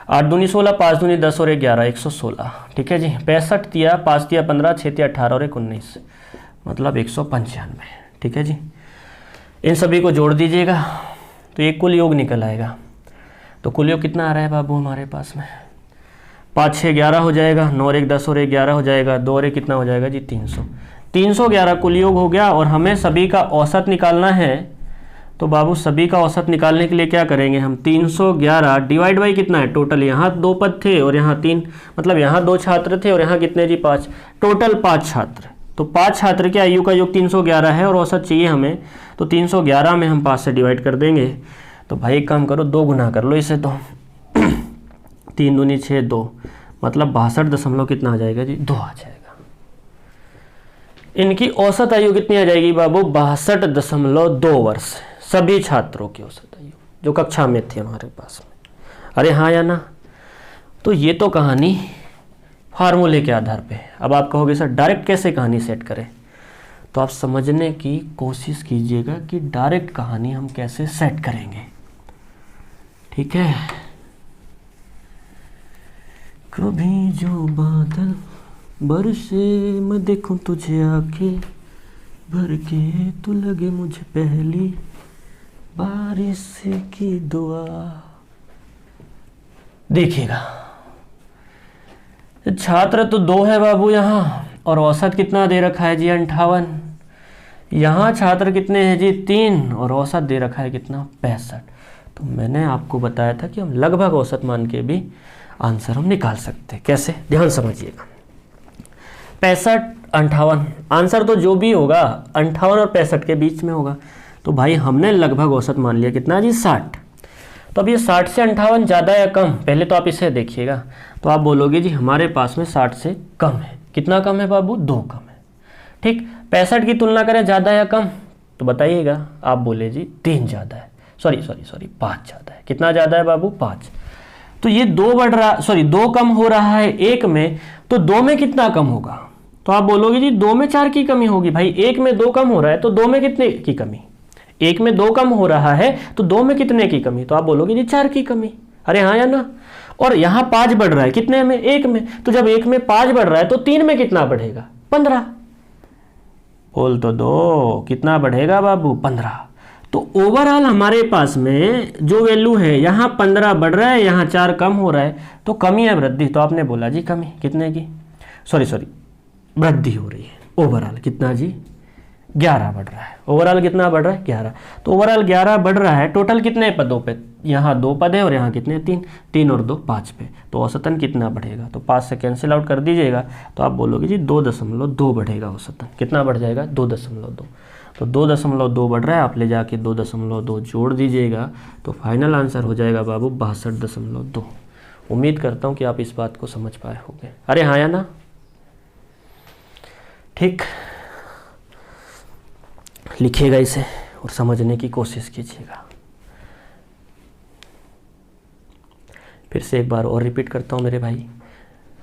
8 दूनी 16, 5 दूनी 10 और 1 11, 116। ठीक है जी। 65 दिया, 5 दिया 15, 6 दिया 18 और 1 19, मतलब 195। ठीक है जी। इन सभी को जोड़ दीजिएगा। तो ये कुल योग निकल आएगा। तो कुल योग कितना आ रहा है बाबू हमारे पास में, 5 6 11 हो जाएगा, 9 और 1 10 और 1 11 हो जाएगा, 2 और 1 कितना हो जाएगा जी 300। 311 कुल योग हो गया। और हमें सभी का औसत निकालना है। तो बाबू सभी का औसत निकालने के लिए क्या करेंगे हम, 311 डिवाइड बाई कितना है टोटल, यहाँ 2 पद थे और यहाँ 3, मतलब यहाँ 2 छात्र थे और यहाँ कितने जी 5, टोटल 5 छात्र। तो 5 छात्र के आयु का योग 311 है और औसत चाहिए हमें। तो 311 में हम 5 से डिवाइड कर देंगे। तो भाई एक काम करो, 2 गुना कर लो इसे, तो 3 दूनी 6 2, मतलब 62 दशमलव कितना आ जाएगा जी 2 आ जाएगा। इनकी औसत आयु कितनी आ जाएगी बाबू, 62.2 वर्ष, सभी छात्रों की औसत आयु जो कक्षा में थे हमारे पास में। अरे हाँ या ना। तो ये तो कहानी फार्मूले के आधार पे। अब आप कहोगे सर डायरेक्ट कैसे कहानी सेट करें, तो आप समझने की कोशिश कीजिएगा कि डायरेक्ट कहानी हम कैसे सेट करेंगे। ठीक है, कभी जो बादल बरसे मैं देखूं तुझे आंखें भर के, तू लगे मुझे पहली बारिश की दुआ। देखिएगा छात्र तो 2 है बाबू यहाँ, और औसत कितना दे रखा है जी 58। यहाँ छात्र कितने हैं जी 3, और औसत दे रखा है कितना 65। तो मैंने आपको बताया था कि हम लगभग औसत मान के भी आंसर हम निकाल सकते हैं। कैसे, ध्यान समझिएगा। 65 58, आंसर तो जो भी होगा 58 और 65 के बीच में होगा। तो भाई हमने लगभग औसत मान लिया कितना जी 60। तो अब ये 60 से 58 ज़्यादा या कम, पहले तो आप इसे देखिएगा। तो आप बोलोगे जी हमारे पास में 60 से कम है। कितना कम है बाबू, 2 कम है। ठीक, 65 की तुलना करें ज़्यादा या कम, तो बताइएगा। आप बोले जी 3 ज़्यादा है, सॉरी 5 ज़्यादा है। कितना ज़्यादा है बाबू, 5। तो ये 2 बढ़ रहा, 2 कम हो रहा है 1 में, तो 2 में कितना कम होगा। तो आप बोलोगे जी 2 में 4 की कमी होगी। भाई 1 में 2 कम हो रहा है तो 2 में कितने की कमी, 1 में 2 कम हो रहा है तो 2 में कितने की कमी, तो आप बोलोगे जी 4 की कमी। अरे हाँ या ना। और यहाँ 5 बढ़ रहा है कितने में, 1 में, तो जब 1 में 5 बढ़ रहा है तो 3 में कितना बढ़ेगा, 15। बोल तो दो, कितना बढ़ेगा बाबू, 15। तो ओवरऑल हमारे पास में जो वैल्यू है, यहाँ 15 बढ़ रहा है, यहाँ 4 कम हो रहा है, तो कमी है वृद्धि। तो आपने बोला जी कमी कितने की, सॉरी वृद्धि हो रही है। ओवरऑल कितना जी 11 बढ़ रहा है। ओवरऑल कितना बढ़ रहा है 11। तो ओवरऑल 11 बढ़ रहा है। टोटल कितने पदों पे, यहाँ 2 पद है और यहाँ कितने 3, 3 और 2 5 पे। तो औसतन कितना बढ़ेगा, तो 5 से कैंसिल आउट कर दीजिएगा। तो आप बोलोगे जी 2.2 बढ़ेगा औसतन। कितना बढ़ जाएगा 2.2। तो 2.2 बढ़ रहा है, आप ले जाके 2.2 जोड़ दीजिएगा। तो फाइनल आंसर हो जाएगा बाबू 62.2। उम्मीद करता हूँ कि आप इस बात को समझ पाए होंगे। अरे हाँ या ना। ठीक, लिखिएगा इसे और समझने की कोशिश कीजिएगा। फिर से एक बार और रिपीट करता हूँ मेरे भाई,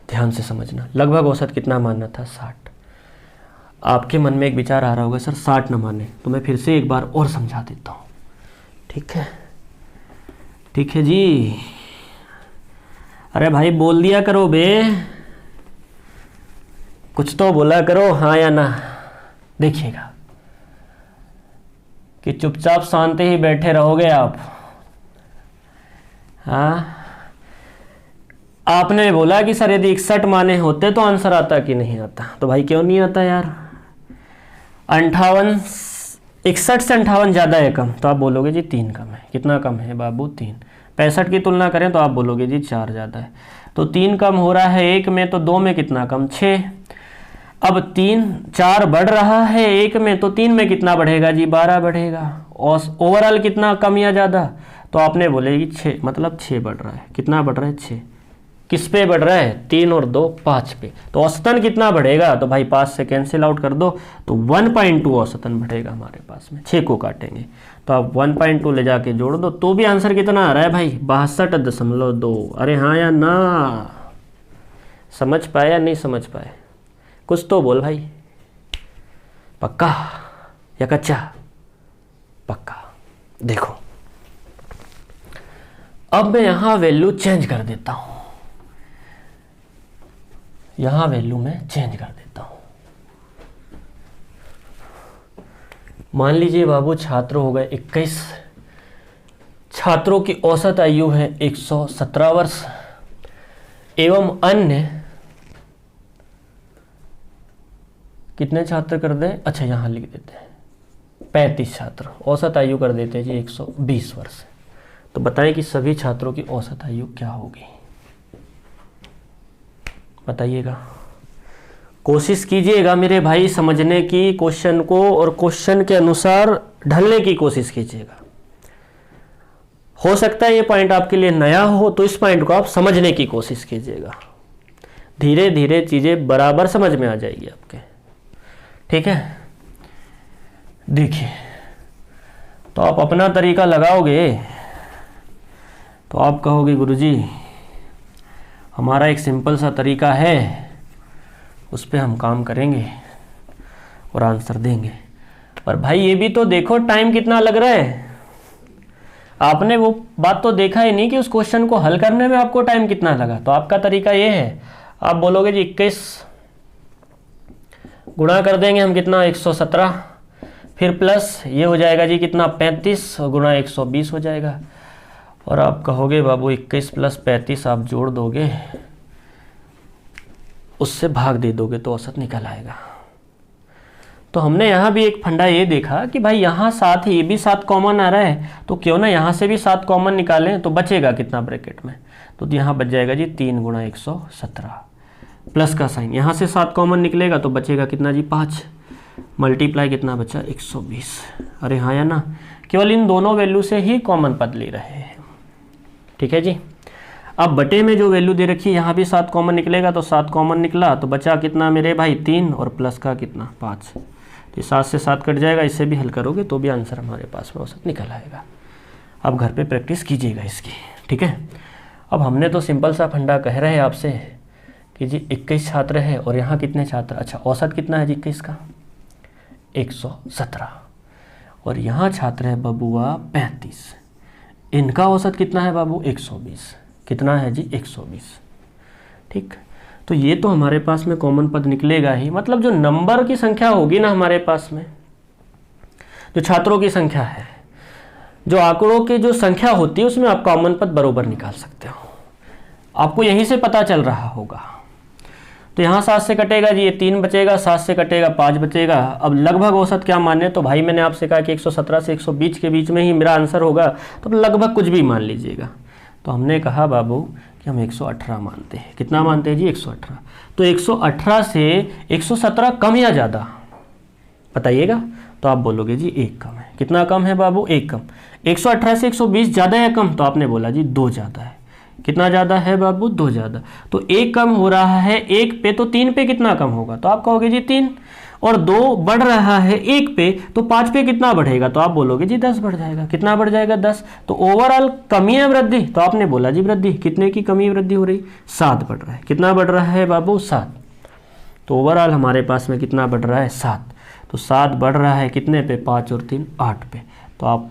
ध्यान से समझना। लगभग औसत कितना मानना था 60। आपके मन में एक विचार आ रहा होगा सर 60 न माने, तो मैं फिर से एक बार और समझा देता हूँ। ठीक है, ठीक है जी। अरे भाई बोल दिया करो बे, कुछ तो बोला करो, हाँ या ना। देखिएगा कि चुपचाप शांति ही बैठे रहोगे आप। हाँ, आपने बोला कि सर यदि 61 माने होते तो आंसर आता कि नहीं आता, तो भाई क्यों नहीं आता यार। 58, 61 से 58 ज़्यादा है कम, तो आप बोलोगे जी 3 कम है। कितना कम है बाबू 3। 65 की तुलना करें तो आप बोलोगे जी 4 ज़्यादा है। तो 3 कम हो रहा है 1 में, तो 2 में कितना कम 6। अब 4 बढ़ रहा है 1 में, तो 3 में कितना बढ़ेगा जी 12 बढ़ेगा। और ओवरऑल कितना कम या ज़्यादा, तो आपने बोलेगी 6, मतलब 6 बढ़ रहा है। कितना बढ़ रहा है 6। किस पे बढ़ रहा है, 3 और 2 5 पे। तो औसतन कितना बढ़ेगा, तो भाई 5 से कैंसिल आउट कर दो, तो 1.2 औसतन बढ़ेगा हमारे पास में। 6 को काटेंगे तो आप 1.2 ले जाके जोड़ दो, तो भी आंसर कितना आ रहा है भाई 62.2। अरे हाँ या ना। समझ पाए या नहीं समझ पाए, कुछ तो बोल भाई। पक्का या कच्चा, पक्का। देखो अब मैं यहां वैल्यू चेंज कर देता हूं, यहां वैल्यू में चेंज कर देता हूं। मान लीजिए बाबू छात्र हो गए 21 छात्रों की औसत आयु है 117 वर्ष एवं अन्य कितने छात्र कर दें, अच्छा यहाँ लिख देते हैं 35 छात्र, औसत आयु कर देते हैं जी 120 वर्ष। तो बताएं कि सभी छात्रों की औसत आयु क्या होगी, बताइएगा। कोशिश कीजिएगा मेरे भाई समझने की क्वेश्चन को, और क्वेश्चन के अनुसार ढलने की कोशिश कीजिएगा। हो सकता है ये पॉइंट आपके लिए नया हो, तो इस पॉइंट को आप समझने की कोशिश कीजिएगा। धीरे धीरे चीज़ें बराबर समझ में आ जाएगी आपके, ठीक है। देखिए, तो आप अपना तरीका लगाओगे तो आप कहोगे गुरुजी हमारा एक सिंपल सा तरीका है, उस पर हम काम करेंगे और आंसर देंगे। पर भाई ये भी तो देखो टाइम कितना लग रहा है। आपने वो बात तो देखा ही नहीं कि उस क्वेश्चन को हल करने में आपको टाइम कितना लगा। तो आपका तरीका ये है, आप बोलोगे जी 21 गुणा कर देंगे हम कितना 117, फिर प्लस ये हो जाएगा जी कितना 35 गुणा 120 हो जाएगा। और आप कहोगे बाबू 21 प्लस 35 आप जोड़ दोगे, उससे भाग दे दोगे तो औसत निकल आएगा। तो हमने यहाँ भी एक फंडा ये देखा कि भाई यहाँ 7 है, ये भी 7 कॉमन आ रहा है, तो क्यों ना यहाँ से भी 7 कॉमन निकालें। तो बचेगा कितना ब्रैकेट में, तो यहाँ बच जाएगा जी 3 गुणा 117, प्लस का साइन, यहाँ से 7 कॉमन निकलेगा तो बचेगा कितना जी 5, मल्टीप्लाई कितना बचा 120। अरे हाँ या ना, केवल इन दोनों वैल्यू से ही कॉमन पद ले रहे हैं, ठीक है जी। अब बटे में जो वैल्यू दे रखी है यहाँ भी 7 कॉमन निकलेगा, तो 7 कॉमन निकला तो बचा कितना मेरे भाई 3 और प्लस का कितना 5। तो 7 से 7 कट जाएगा, इससे भी हल करोगे तो भी आंसर हमारे पास में औसत निकल आएगा। अब घर पे प्रैक्टिस कीजिएगा इसकी, ठीक है। अब हमने तो सिंपल सा फंडा कह रहे हैं आपसे कि जी 21 छात्र है और यहाँ कितने छात्र, अच्छा औसत कितना है जी 21 का 117, और यहाँ छात्र है बबुआ 35, इनका औसत कितना है बाबू 120, कितना है जी 120, ठीक। तो ये तो हमारे पास में कॉमन पद निकलेगा ही, मतलब जो नंबर की संख्या होगी ना हमारे पास में, जो छात्रों की संख्या है, जो आंकड़ों की जो संख्या होती है उसमें आप कॉमन पद बरोबर निकाल सकते हो। आपको यहीं से पता चल रहा होगा। तो यहाँ 7 से कटेगा जी ये 3 बचेगा, 7 से कटेगा 5 बचेगा। अब लगभग औसत क्या माने, तो भाई मैंने आपसे कहा कि 117 से 120 के बीच में ही मेरा आंसर होगा, तो लगभग कुछ भी मान लीजिएगा। तो हमने कहा बाबू कि हम 118 मानते हैं। कितना मानते हैं जी 118। तो 118 से 117 कम या ज़्यादा बताइएगा। तो आप बोलोगे जी 1 कम है। कितना कम है बाबू 1 कम। 118 से 120 ज़्यादा या कम, तो आपने बोला जी 2 ज़्यादा है। कितना ज़्यादा है बाबू 2 ज़्यादा। तो 1 कम हो रहा है 1 पे, तो 3 पे कितना कम होगा, तो आप कहोगे जी 3। और 2 बढ़ रहा है 1 पे, तो 5 पे कितना बढ़ेगा, तो आप बोलोगे जी 10 बढ़ जाएगा। कितना बढ़ जाएगा 10। तो ओवरऑल कमी है वृद्धि, तो आपने बोला जी वृद्धि। कितने की कमी वृद्धि हो रही, 7 बढ़ रहा है। कितना बढ़ रहा है बाबू 7। तो ओवरऑल हमारे पास में कितना बढ़ रहा है 7। तो 7 बढ़ रहा है कितने पे, 5 और 3 8 पे। तो आप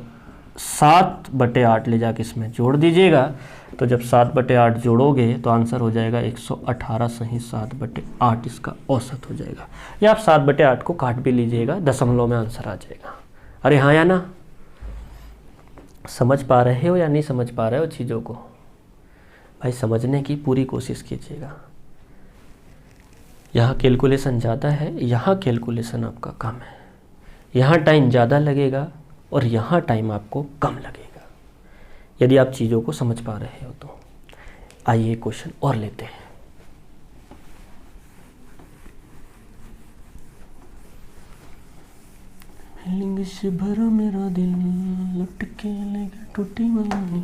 7/8 ले जाके इसमें जोड़ दीजिएगा। तो जब 7/8 जोड़ोगे तो आंसर हो जाएगा 118 सही 7/8 इसका औसत हो जाएगा। या आप 7/8 को काट भी लीजिएगा, दशमलव में आंसर आ जाएगा। अरे हाँ या ना, समझ पा रहे हो या नहीं समझ पा रहे हो चीज़ों को, भाई समझने की पूरी कोशिश कीजिएगा। यहाँ कैलकुलेशन ज़्यादा है, यहाँ कैलकुलेशन आपका कम है। यहाँ टाइम ज़्यादा लगेगा और यहाँ टाइम आपको कम लगेगा, यदि आप चीज़ों को समझ पा रहे हो तो। आइए क्वेश्चन और लेते हैं। से भरा मेरा दिल लुट के ले गया टूटी वाली।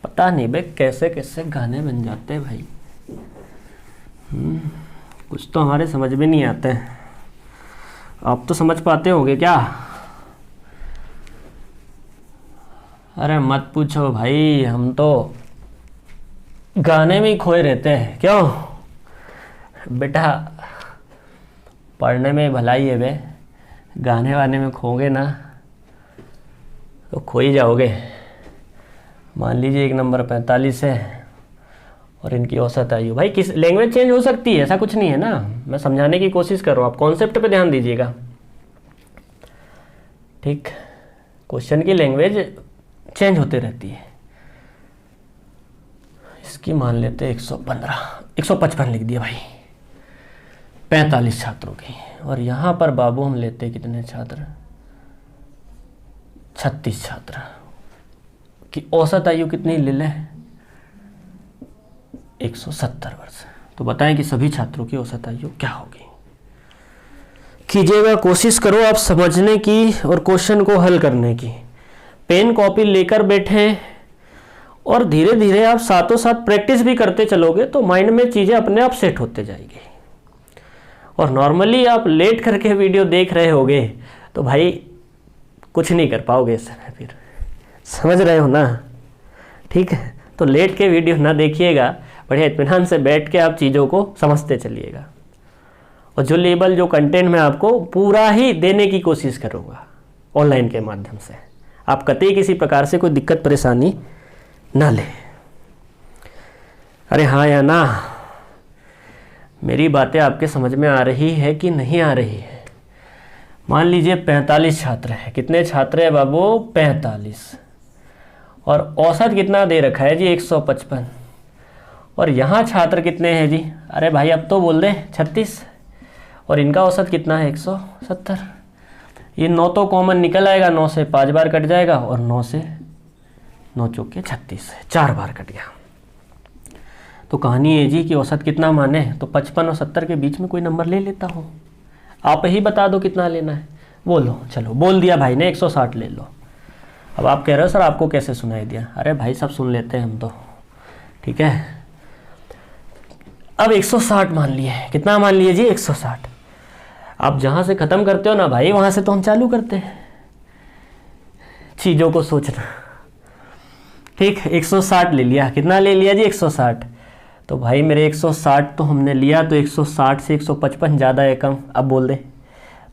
पता नहीं भाई कैसे कैसे गाने बन जाते हैं भाई। कुछ तो हमारे समझ में नहीं आते हैं। आप तो समझ पाते होंगे क्या? अरे मत पूछो भाई, हम तो गाने में ही खोए रहते हैं। क्यों बेटा, पढ़ने में भलाई है बे, गाने वाने में खोगे ना तो खो ही जाओगे। मान लीजिए एक नंबर 45 है और इनकी औसत आयु, भाई किस लैंग्वेज चेंज हो सकती है, ऐसा कुछ नहीं है ना। मैं समझाने की कोशिश कर रहा हूँ, आप कॉन्सेप्ट पे ध्यान दीजिएगा। ठीक, क्वेश्चन की लैंग्वेज चेंज होते रहती है। इसकी मान लेते हैं 115, 155 लिख दिया भाई, 45 छात्रों की। और यहाँ पर बाबू हम लेते हैं कितने छात्र, 36 छात्र की औसत आयु कितनी ले लें, 170 वर्ष। तो बताएं कि सभी छात्रों की औसत आयु क्या होगी। कीजिएगा, कोशिश करो आप समझने की और क्वेश्चन को हल करने की। पेन कॉपी लेकर बैठे और धीरे धीरे आप साथों साथ प्रैक्टिस भी करते चलोगे तो माइंड में चीज़ें अपने आप सेट होते जाएगी। और नॉर्मली आप लेट करके वीडियो देख रहे होगे तो भाई कुछ नहीं कर पाओगे इस समय, फिर समझ रहे हो ना, ठीक है। तो लेट के वीडियो ना देखिएगा, बढ़िया इत्मीनान से बैठ के आप चीज़ों को समझते चलिएगा। और जो लेवल, जो कंटेंट मैं आपको पूरा ही देने की कोशिश करूँगा ऑनलाइन के माध्यम से, आप कतई किसी प्रकार से कोई दिक्कत परेशानी ना ले। अरे हाँ या ना, मेरी बातें आपके समझ में आ रही है कि नहीं आ रही है। मान लीजिए 45 छात्र हैं। कितने छात्र हैं बाबू, 45। और औसत कितना दे रखा है जी, 155। और यहाँ छात्र कितने हैं जी, अरे भाई अब तो बोल दे 36। और इनका औसत कितना है, 170। ये 9 तो कॉमन निकल आएगा, 9 से 5 बार कट जाएगा और 9 से 9 चौके 36, 4 बार कट गया। तो कहानी है जी कि औसत कितना माने, तो 55 और 70 के बीच में कोई नंबर ले लेता हूँ। आप ही बता दो कितना लेना है, बोलो। चलो बोल दिया भाई ने 160 ले लो। अब आप कह रहे हो सर आपको कैसे सुनाई दिया, अरे भाई सब सुन लेते हैं हम तो, ठीक है। अब 160 मान लिए, कितना मान लिए जी, 160। आप जहाँ से ख़त्म करते हो ना भाई, वहाँ से तो हम चालू करते हैं चीज़ों को सोचना, ठीक। 160 ले लिया, कितना ले लिया जी, 160। तो भाई मेरे 160 तो हमने लिया, तो 160 से 155 ज़्यादा है कम, अब बोल दे।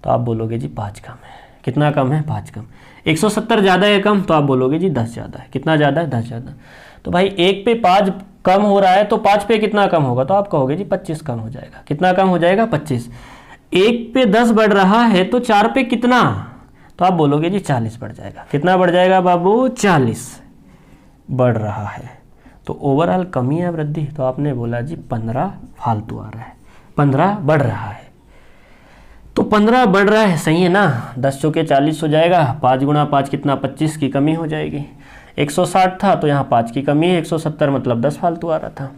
तो आप बोलोगे जी 5 कम है। कितना कम है, 5 कम। 170 ज़्यादा है कम, तो आप बोलोगे जी 10 ज़्यादा है। कितना ज़्यादा है, 10 ज़्यादा। तो भाई 1 पे 5 कम हो रहा है, तो 5 पे कितना कम होगा, तो आप कहोगे जी 25 कम हो जाएगा। कितना कम हो जाएगा, 25। 1 पे 10 बढ़ रहा है, तो 4 पे कितना, तो आप बोलोगे जी 40 बढ़ जाएगा। कितना बढ़ जाएगा बाबू, 40 बढ़ रहा है। तो ओवरऑल कमी है वृद्धि, तो आपने बोला जी 15 फालतू आ रहा है, 15 बढ़ रहा है। तो 15 बढ़ रहा है, सही है ना। 10 चौके 40 हो जाएगा, 5 गुणा 5 कितना, 25 की कमी हो जाएगी। 160 था तो यहाँ 5 की कमी है, 170 मतलब 10 फालतू आ रहा था।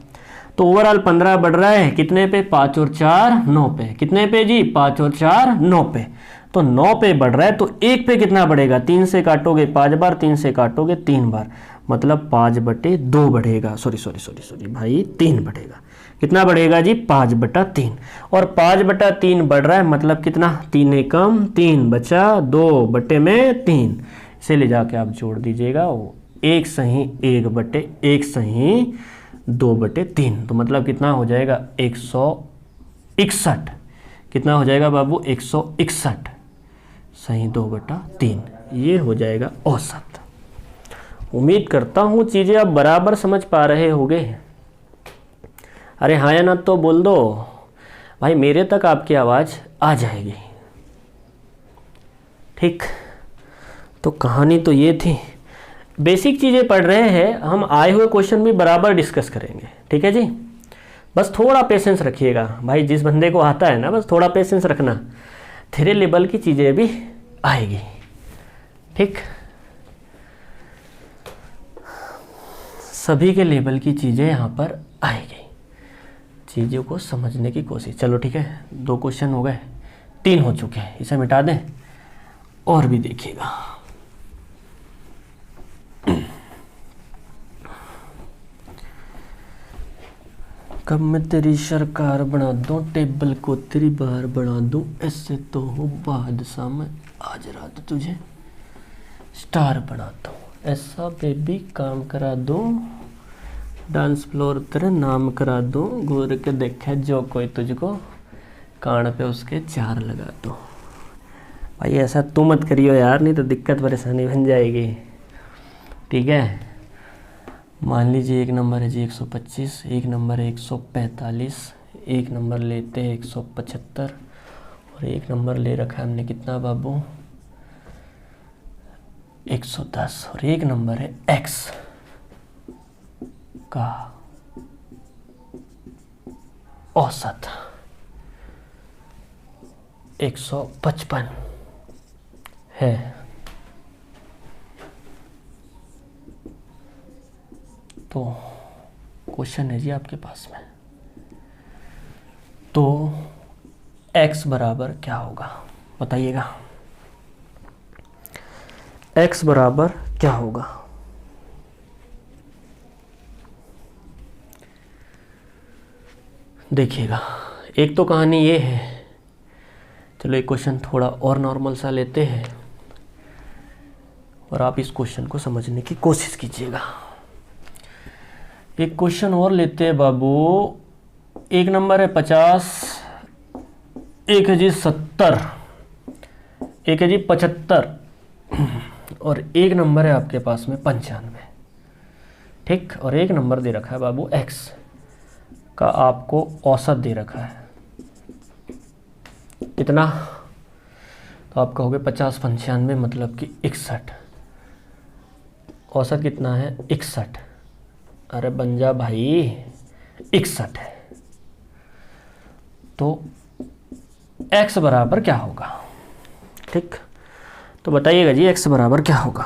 तो ओवरऑल 15 बढ़ रहा है, कितने पे, 5 और 4 9 पे। कितने पे जी, 5 और 4 9 पे। तो 9 पे बढ़ रहा है, तो 1 पे कितना बढ़ेगा, 3 से काटोगे 5 बार, 3 से काटोगे 3 बार, मतलब 5/2 बढ़ेगा। सॉरी भाई, 3 बढ़ेगा। कितना बढ़ेगा जी, 5/3। और 5/3 बढ़ रहा है, मतलब कितना, 3 एकम 3 बचा 2/3। इसे ले जाके आप जोड़ दीजिएगा, वो 1 सही 1/1 सही 2/3। तो मतलब कितना हो जाएगा, 161। कितना हो जाएगा बाबू, 161 सही 2/3। ये हो जाएगा औसत। उम्मीद करता हूँ चीज़ें आप बराबर समझ पा रहे होंगे। अरे हाँ या ना तो बोल दो भाई, मेरे तक आपकी आवाज़ आ जाएगी, ठीक। तो कहानी तो ये थी, बेसिक चीज़ें पढ़ रहे हैं हम, आए हुए क्वेश्चन भी बराबर डिस्कस करेंगे, ठीक है जी। बस थोड़ा पेशेंस रखिएगा भाई, जिस बंदे को आता है ना, बस थोड़ा पेशेंस रखना, धीरे लेवल की चीज़ें भी आएगी, ठीक। सभी के लेवल की चीज़ें यहाँ पर आएगी, चीज़ों को समझने की कोशिश। चलो ठीक है, 2 क्वेश्चन हो गए, 3 हो चुके हैं, इसे मिटा दें और भी देखिएगा। कब मैं तेरी सरकार बना दूं, टेबल को तेरी बार बना दूं, ऐसे तो हो बादशाह मैं, आज रात तुझे स्टार बनाता हूँ, ऐसा बेबी काम करा दूं, डांस फ्लोर तेरे नाम करा दूं, घूर के देखे जो कोई तुझको, कान पे उसके 4 लगा दूं। भाई ऐसा तू मत करियो यार, नहीं तो दिक्कत परेशानी बन जाएगी, ठीक है। मान लीजिए 1 नंबर है जी 125, 1 नंबर है 145, 1 नंबर लेते हैं 175 और 1 नंबर ले रखा है हमने कितना बाबू, 110 और एक नंबर है x का औसत 155 है। तो क्वेश्चन है जी आपके पास में, तो x बराबर क्या होगा बताइएगा, x बराबर क्या होगा। देखिएगा, एक तो कहानी ये है, चलो एक क्वेश्चन थोड़ा और नॉर्मल सा लेते हैं और आप इस क्वेश्चन को समझने की कोशिश कीजिएगा। एक क्वेश्चन और लेते हैं बाबू। एक नंबर है 50, एक है जी 70, एक है जी 75 और एक नंबर है आपके पास में 95। ठीक, और एक नंबर दे रखा है बाबू x का, आपको औसत दे रखा है कितना, तो आप कहोगे 50 95 मतलब कि 61, औसत कितना है 61। अरे बन जा भाई 61 है, तो x बराबर क्या होगा। ठीक, तो बताइएगा जी x बराबर क्या होगा।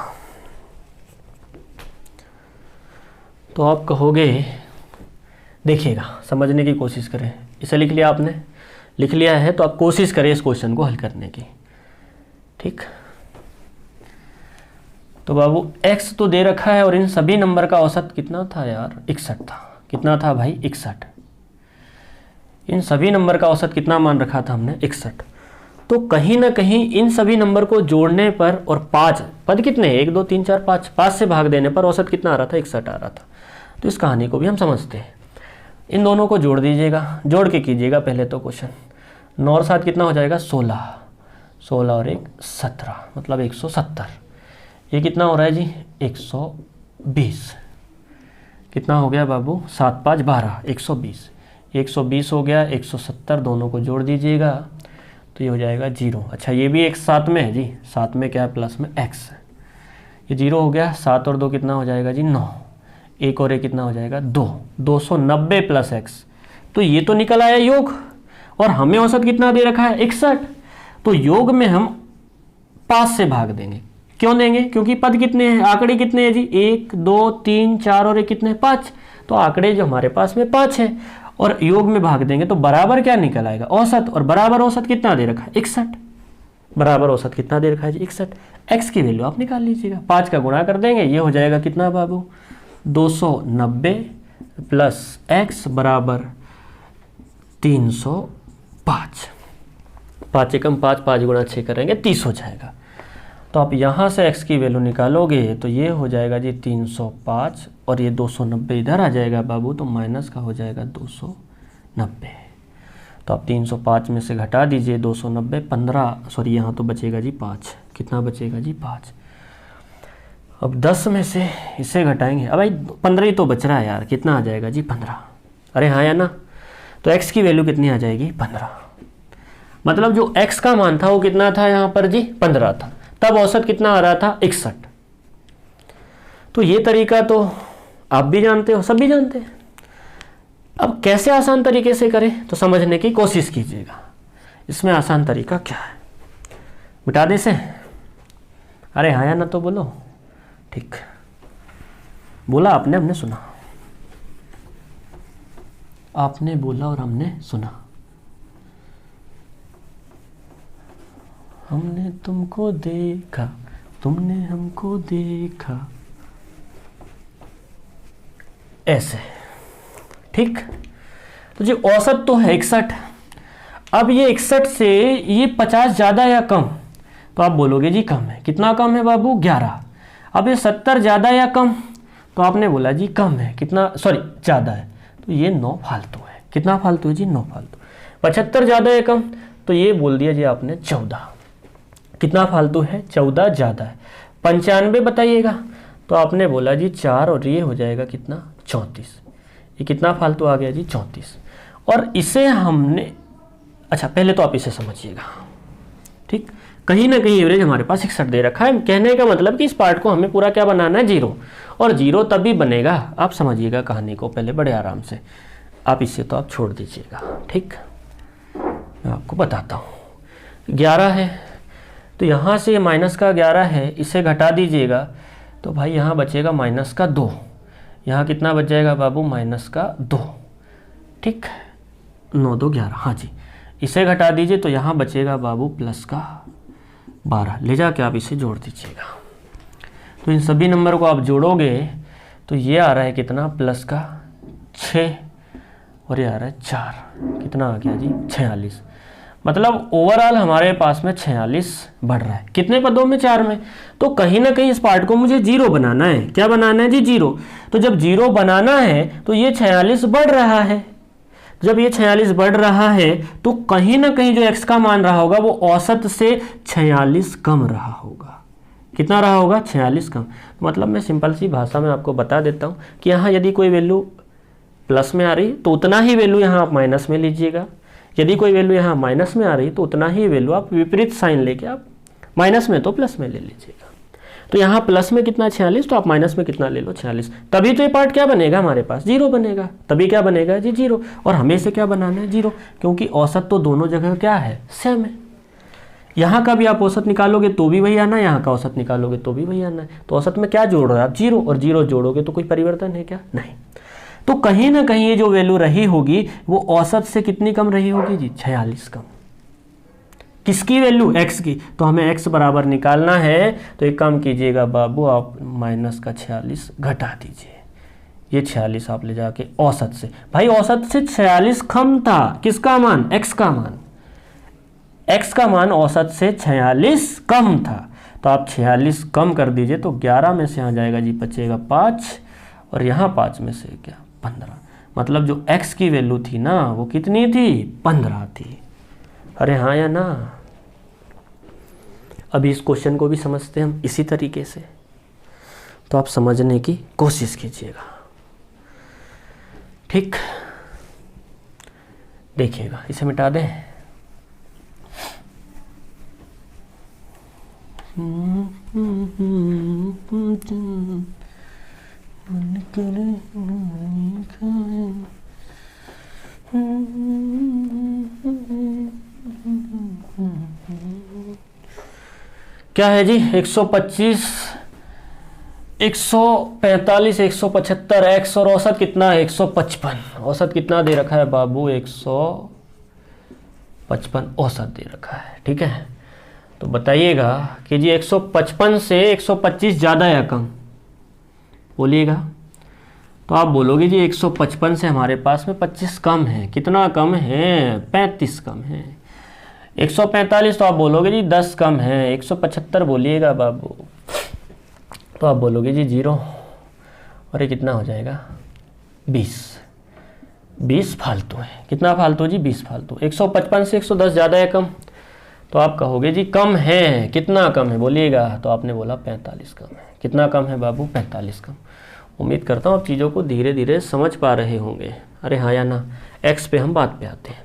तो आप कहोगे, देखिएगा समझने की कोशिश करें, इसे लिख लिया आपने, लिख लिया है तो आप कोशिश करें इस क्वेश्चन को हल करने की। ठीक, तो बाबू x तो दे रखा है और इन सभी नंबर का औसत कितना था यार 61 था। कितना था भाई 61, इन सभी नंबर का औसत कितना मान रखा था हमने 61। तो कहीं ना कहीं इन सभी नंबर को जोड़ने पर और 5 पद कितने 1 2 3 4 5 से भाग देने पर औसत कितना आ रहा था 61 आ रहा था। तो इस कहानी को भी हम समझते हैं। इन दोनों को जोड़ दीजिएगा, जोड़ के कीजिएगा पहले तो क्वेश्चन। 9 और 7 कितना हो जाएगा 16, 16 और 1 17 मतलब 170। ये कितना हो रहा है जी 120। कितना हो गया बाबू 7 5 12 120, 120 हो गया 170, दोनों को जोड़ दीजिएगा तो ये हो जाएगा 0। अच्छा ये भी एक साथ में है जी, साथ में क्या है प्लस में x, ये 0 हो गया। 7 और 2 कितना हो जाएगा जी 9, 1 और 1 कितना हो जाएगा 2, 290 प्लस x। तो ये तो निकल आया योग, और हमें औसत कितना दे रखा है 61। तो योग में हम 5 से भाग देंगे। क्यों देंगे, क्योंकि पद कितने हैं, आंकड़े कितने हैं जी 1 2 3 4 और 1 कितने 5। तो आंकड़े जो हमारे पास में 5 है और योग में भाग देंगे तो बराबर क्या निकल आएगा औसत, और बराबर औसत कितना दे रखा है 61। बराबर औसत कितना दे रखा है जी 61। x की वैल्यू आप निकाल लीजिएगा, 5 का गुणा कर देंगे, ये हो जाएगा कितना बाबू 290 प्लस x बराबर 305। 5 एकम 5, 5 गुणा 6 करेंगे 30 हो जाएगा। तो आप यहाँ से x की वैल्यू निकालोगे तो ये हो जाएगा जी 305 और ये 290 इधर आ जाएगा बाबू, तो माइनस का हो जाएगा 290। तो आप 305 में से घटा दीजिए 290, 15 सॉरी यहाँ तो बचेगा जी 5। कितना बचेगा जी 5। अब 10 में से इसे घटाएंगे, अब भाई 15 ही तो बच रहा है यार, कितना आ जाएगा जी 15। अरे हाँ या ना, तो x की वैल्यू कितनी आ जाएगी 15। मतलब जो x का मान था वो कितना था यहाँ पर जी 15 था, तब औसत कितना आ रहा था 61। तो ये तरीका तो आप भी जानते हो, सब भी जानते हैं। अब कैसे आसान तरीके से करें तो समझने की कोशिश कीजिएगा। इसमें आसान तरीका क्या है, मिटा दे से। अरे हाँ या ना तो बोलो। ठीक, बोला आपने, हमने सुना, आपने बोला और हमने सुना। हमने तुमको देखा, तुमने हमको देखा, ऐसे। ठीक, तो जी औसत तो है 61। अब ये 61 से ये 50 ज़्यादा या कम, तो आप बोलोगे जी कम है। कितना कम है बाबू 11। अब ये 70 ज़्यादा या कम, तो आपने बोला जी कम है। कितना, सॉरी ज़्यादा है, तो ये 9 फालतू है। कितना फालतू है जी 9 फालतू। 75 ज़्यादा या कम, तो ये बोल दिया जी आपने 14। कितना फालतू है 14 ज़्यादा है। 95 बताइएगा, तो आपने बोला जी 4 और ये हो जाएगा कितना 34। ये कितना फालतू आ गया जी 34। और इसे हमने, अच्छा पहले तो आप इसे समझिएगा। ठीक, कहीं ना कहीं एवरेज हमारे पास 61 दे रखा है। कहने का मतलब कि इस पार्ट को हमें पूरा क्या बनाना है, 0। और 0 तभी बनेगा, आप समझिएगा कहानी को पहले बड़े आराम से। आप इससे तो आप छोड़ दीजिएगा, ठीक। मैं आपको बताता हूँ। 11 है तो यहाँ से माइनस का 11 है, इसे घटा दीजिएगा तो भाई यहाँ बचेगा माइनस का 2। यहाँ कितना बच जाएगा बाबू, माइनस का 2, ठीक। 9 2 11, हाँ जी। इसे घटा दीजिए तो यहाँ बचेगा बाबू प्लस का 12। ले जाके आप इसे जोड़ दीजिएगा। तो इन सभी नंबर को आप जोड़ोगे तो ये आ रहा है कितना, प्लस का 6 और ये आ रहा है 4। कितना आ गया जी, 46। मतलब ओवरऑल हमारे पास में 46 बढ़ रहा है। कितने पदों में, 4 में। तो कहीं ना कहीं इस पार्ट को मुझे 0 बनाना है। क्या बनाना है जी, 0। तो जब 0 बनाना है तो ये 46 बढ़ रहा है। जब ये 46 बढ़ रहा है तो कहीं ना कहीं जो x का मान रहा होगा वो औसत से 46 कम रहा होगा। कितना रहा होगा, 46 कम। मतलब मैं सिंपल सी भाषा में आपको बता देता हूँ कि यहाँ यदि कोई वैल्यू प्लस में आ रही तो उतना ही वैल्यू यहाँ आप माइनस में लीजिएगा। यदि कोई वैल्यू यहाँ माइनस में आ रही तो उतना ही वैल्यू आप विपरीत साइन लेके आप माइनस में तो प्लस में ले लीजिएगा। तो यहाँ प्लस में कितना 46, तो आप माइनस में कितना ले लो 46। तभी तो ये पार्ट क्या बनेगा हमारे पास, 0 बनेगा। तभी क्या बनेगा जी, 0। और हमें इसे क्या बनाना है, 0, क्योंकि औसत तो दोनों जगह क्या है, सेम है। यहाँ का भी आप औसत निकालोगे तो भी वही आना है, यहाँ का औसत निकालोगे तो भी वही आना है। तो औसत में क्या जोड़ रहे हो आप, 0। और 0 जोड़ोगे तो कोई परिवर्तन है क्या, नहीं। तो कहीं ना कहीं ये जो वैल्यू रही होगी वो औसत से कितनी कम रही होगी जी, 46 कम। किसकी वैल्यू, x की। तो हमें x बराबर निकालना है तो एक काम कीजिएगा बाबू, आप माइनस का 46 घटा दीजिए। ये 46 आप ले जाके औसत से, भाई औसत से 46 कम था। किसका मान, x का मान। x का मान औसत से 46 कम था। तो आप 46 कम कर दीजिए तो 11 में से यहाँ जाएगा जी, बचेगा 5 और यहाँ 5 में से क्या, 15। मतलब जो x की वैल्यू थी ना वो कितनी थी, 15 थी। अरे हाँ या ना। अभी इस क्वेश्चन को भी समझते हैं हम इसी तरीके से, तो आप समझने की कोशिश कीजिएगा, ठीक। देखिएगा, इसे मिटा दें। क्या है जी, 125, 145, 175 x और औसत कितना है, 155। औसत कितना दे रखा है बाबू, 155 औसत दे रखा है, ठीक है। तो बताइएगा कि जी 155 से 125 ज़्यादा या कम, बोलिएगा। तो आप बोलोगे जी 155 से हमारे पास में 25 कम है। कितना कम है, 35 कम है। 145 तो आप बोलोगे जी 10 कम है। 175 बोलिएगा बाबू तो आप बोलोगे जी 0। और ये कितना हो जाएगा, 20 फालतू है। कितना फालतू जी, 20 फालतू। 155 से 110 ज़्यादा है कम, तो आप कहोगे जी कम है। कितना कम है बोलिएगा, तो आपने बोला 45 कम है। कितना कम है बाबू, 45 कम। उम्मीद करता हूँ आप चीज़ों को धीरे धीरे समझ पा रहे होंगे। अरे हाँ या ना। एक्स पे हम बात पे आते हैं।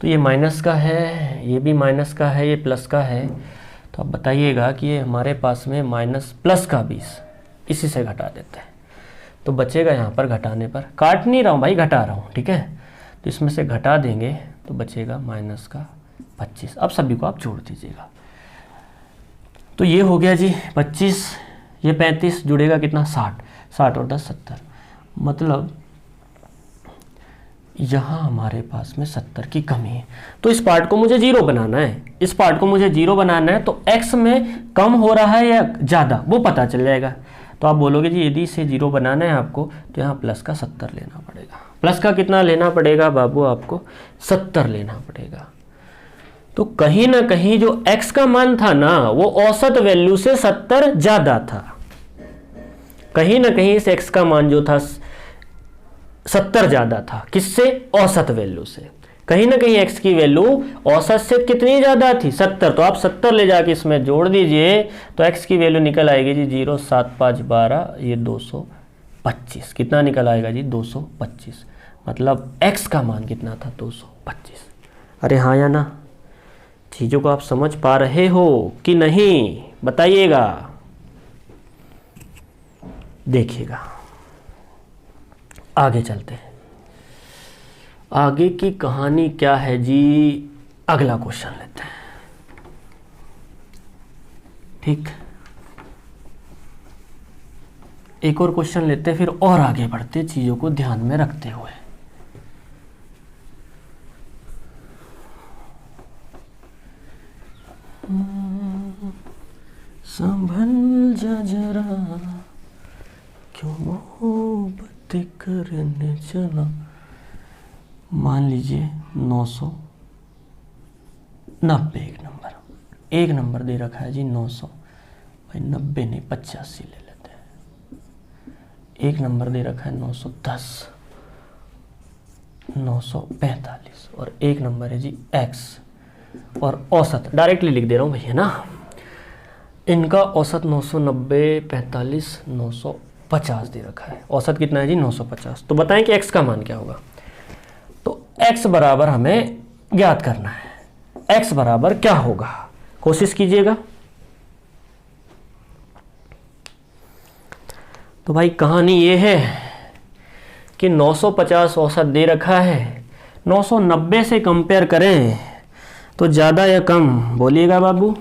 तो ये माइनस का है, ये भी माइनस का है, ये प्लस का है। तो अब बताइएगा कि ये हमारे पास में माइनस प्लस का 20, इसी से घटा देते हैं तो बचेगा यहाँ पर, घटाने पर, काट नहीं रहा हूँ भाई, घटा रहा हूँ, ठीक है। तो इसमें से घटा देंगे तो बचेगा माइनस का 25। अब सभी को आप जोड़ दीजिएगा तो ये हो गया जी 25, ये 35 जुड़ेगा कितना, 60 और 10 70। मतलब यहाँ हमारे पास में 70 की कमी है। तो इस पार्ट को मुझे 0 बनाना है। इस पार्ट को मुझे 0 बनाना है तो x में कम हो रहा है या ज़्यादा वो पता चल जाएगा। तो आप बोलोगे जी यदि इसे 0 बनाना है आपको तो यहाँ प्लस का 70 लेना पड़ेगा। प्लस का कितना लेना पड़ेगा बाबू, आपको 70 लेना पड़ेगा। तो कहीं ना कहीं जो x का मान था ना वो औसत वैल्यू से 70 ज़्यादा था। कहीं ना कहीं इस x का मान जो था 70 ज़्यादा था, किससे, औसत वैल्यू से। कहीं ना कहीं x की वैल्यू औसत से कितनी ज़्यादा थी, 70। तो आप 70 ले जाके इसमें जोड़ दीजिए तो x की वैल्यू निकल आएगी जी 0 7 5 12, ये 225। कितना निकल आएगा जी, 225। मतलब x का मान कितना था, 225। अरे हाँ या ना चीज़ों को आप समझ पा रहे हो कि नहीं, बताइएगा। देखिएगा, आगे चलते हैं। आगे की कहानी क्या है जी, अगला क्वेश्चन लेते हैं। ठीक, एक और क्वेश्चन लेते हैं, फिर और आगे बढ़ते चीज़ों को ध्यान में रखते हुए। संभल जा जरा, क्यों मोहब्बत करने चला। मान लीजिए 990 एक नंबर दे रखा है जी 900। भाई 90 नहीं 85 ले लेते हैं। एक नंबर दे रखा है 910, 945 और एक नंबर है जी x और औसत डायरेक्टली लिख दे रहा हूँ भैया ना। इनका औसत 990, 45, 950 दे रखा है। औसत कितना है जी 950। तो बताएं कि x का मान क्या होगा। तो x बराबर हमें ज्ञात करना है। x बराबर क्या होगा, कोशिश कीजिएगा। तो भाई कहानी ये है कि 950 औसत दे रखा है, 990 से कंपेयर करें तो ज़्यादा या कम, बोलिएगा बाबू।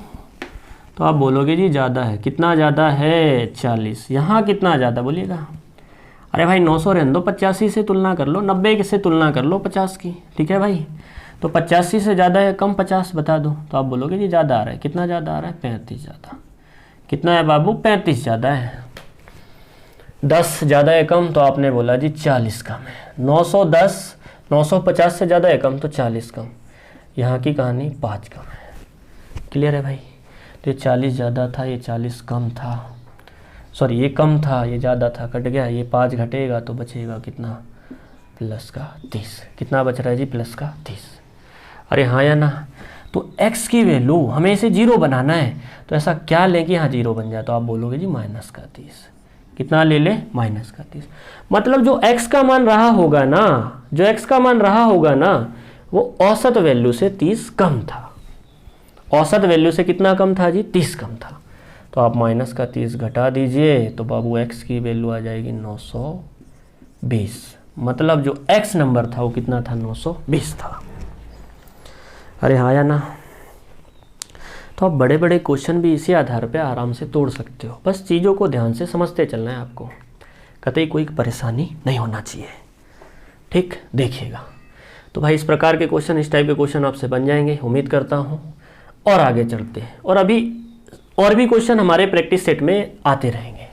तो आप बोलोगे जी ज़्यादा है। कितना ज़्यादा है, 40। यहाँ कितना ज़्यादा, बोलिएगा। अरे भाई 900 रहने दो, 85 से तुलना कर लो, 90 से तुलना कर लो 50 की। ठीक है भाई, तो 85 से ज़्यादा है कम, 50 बता दो। तो आप बोलोगे जी ज़्यादा आ रहा है। कितना ज़्यादा आ रहा है, 35 ज़्यादा। कितना है बाबू, 35 ज़्यादा है। 10 ज़्यादा है कम, तो आपने बोला जी 40 कम है। 910, 950 से ज़्यादा है कम तो 40 कम। यहाँ की कहानी 5 कम है। क्लियर है भाई। तो ये 40 ज़्यादा था, ये 40 कम था, सॉरी ये कम था, ये ज़्यादा था, कट गया। ये 5 घटेगा तो बचेगा कितना, प्लस का 30। कितना बच रहा है जी, प्लस का 30। अरे हाँ या ना। तो x की वैल्यू हमें इसे 0 बनाना है, तो ऐसा क्या लें कि यहाँ 0 बन जाए। तो आप बोलोगे जी माइनस का 30। कितना ले लें, माइनस का 30। मतलब जो x का मान रहा होगा ना, जो x का मान रहा होगा ना, वो औसत वैल्यू से 30 कम था। औसत वैल्यू से कितना कम था जी, 30 कम था। तो आप माइनस का 30 घटा दीजिए तो बाबू x की वैल्यू आ जाएगी 920। मतलब जो x नंबर था वो कितना था, 920 था। अरे हाँ या ना। तो आप बड़े बड़े क्वेश्चन भी इसी आधार पे आराम से तोड़ सकते हो। बस चीज़ों को ध्यान से समझते चलना है आपको, कतई कोई परेशानी नहीं होना चाहिए। ठीक, देखिएगा। तो भाई इस प्रकार के क्वेश्चन, इस टाइप के क्वेश्चन आपसे बन जाएंगे, उम्मीद करता हूँ। और आगे चलते हैं, और अभी और भी क्वेश्चन हमारे प्रैक्टिस सेट में आते रहेंगे।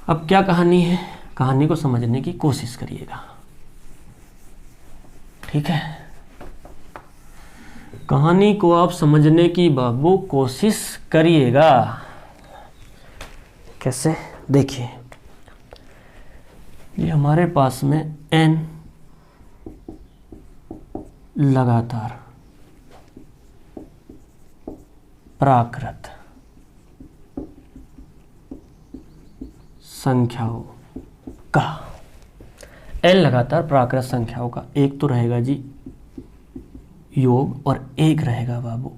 अब क्या कहानी है, कहानी को समझने की कोशिश करिएगा। ठीक है, कहानी को आप समझने की बाबू कोशिश करिएगा। कैसे, देखिए ये हमारे पास में n लगातार प्राकृत संख्याओं का, n लगातार प्राकृत संख्याओं का एक तो रहेगा जी योग और एक रहेगा बाबू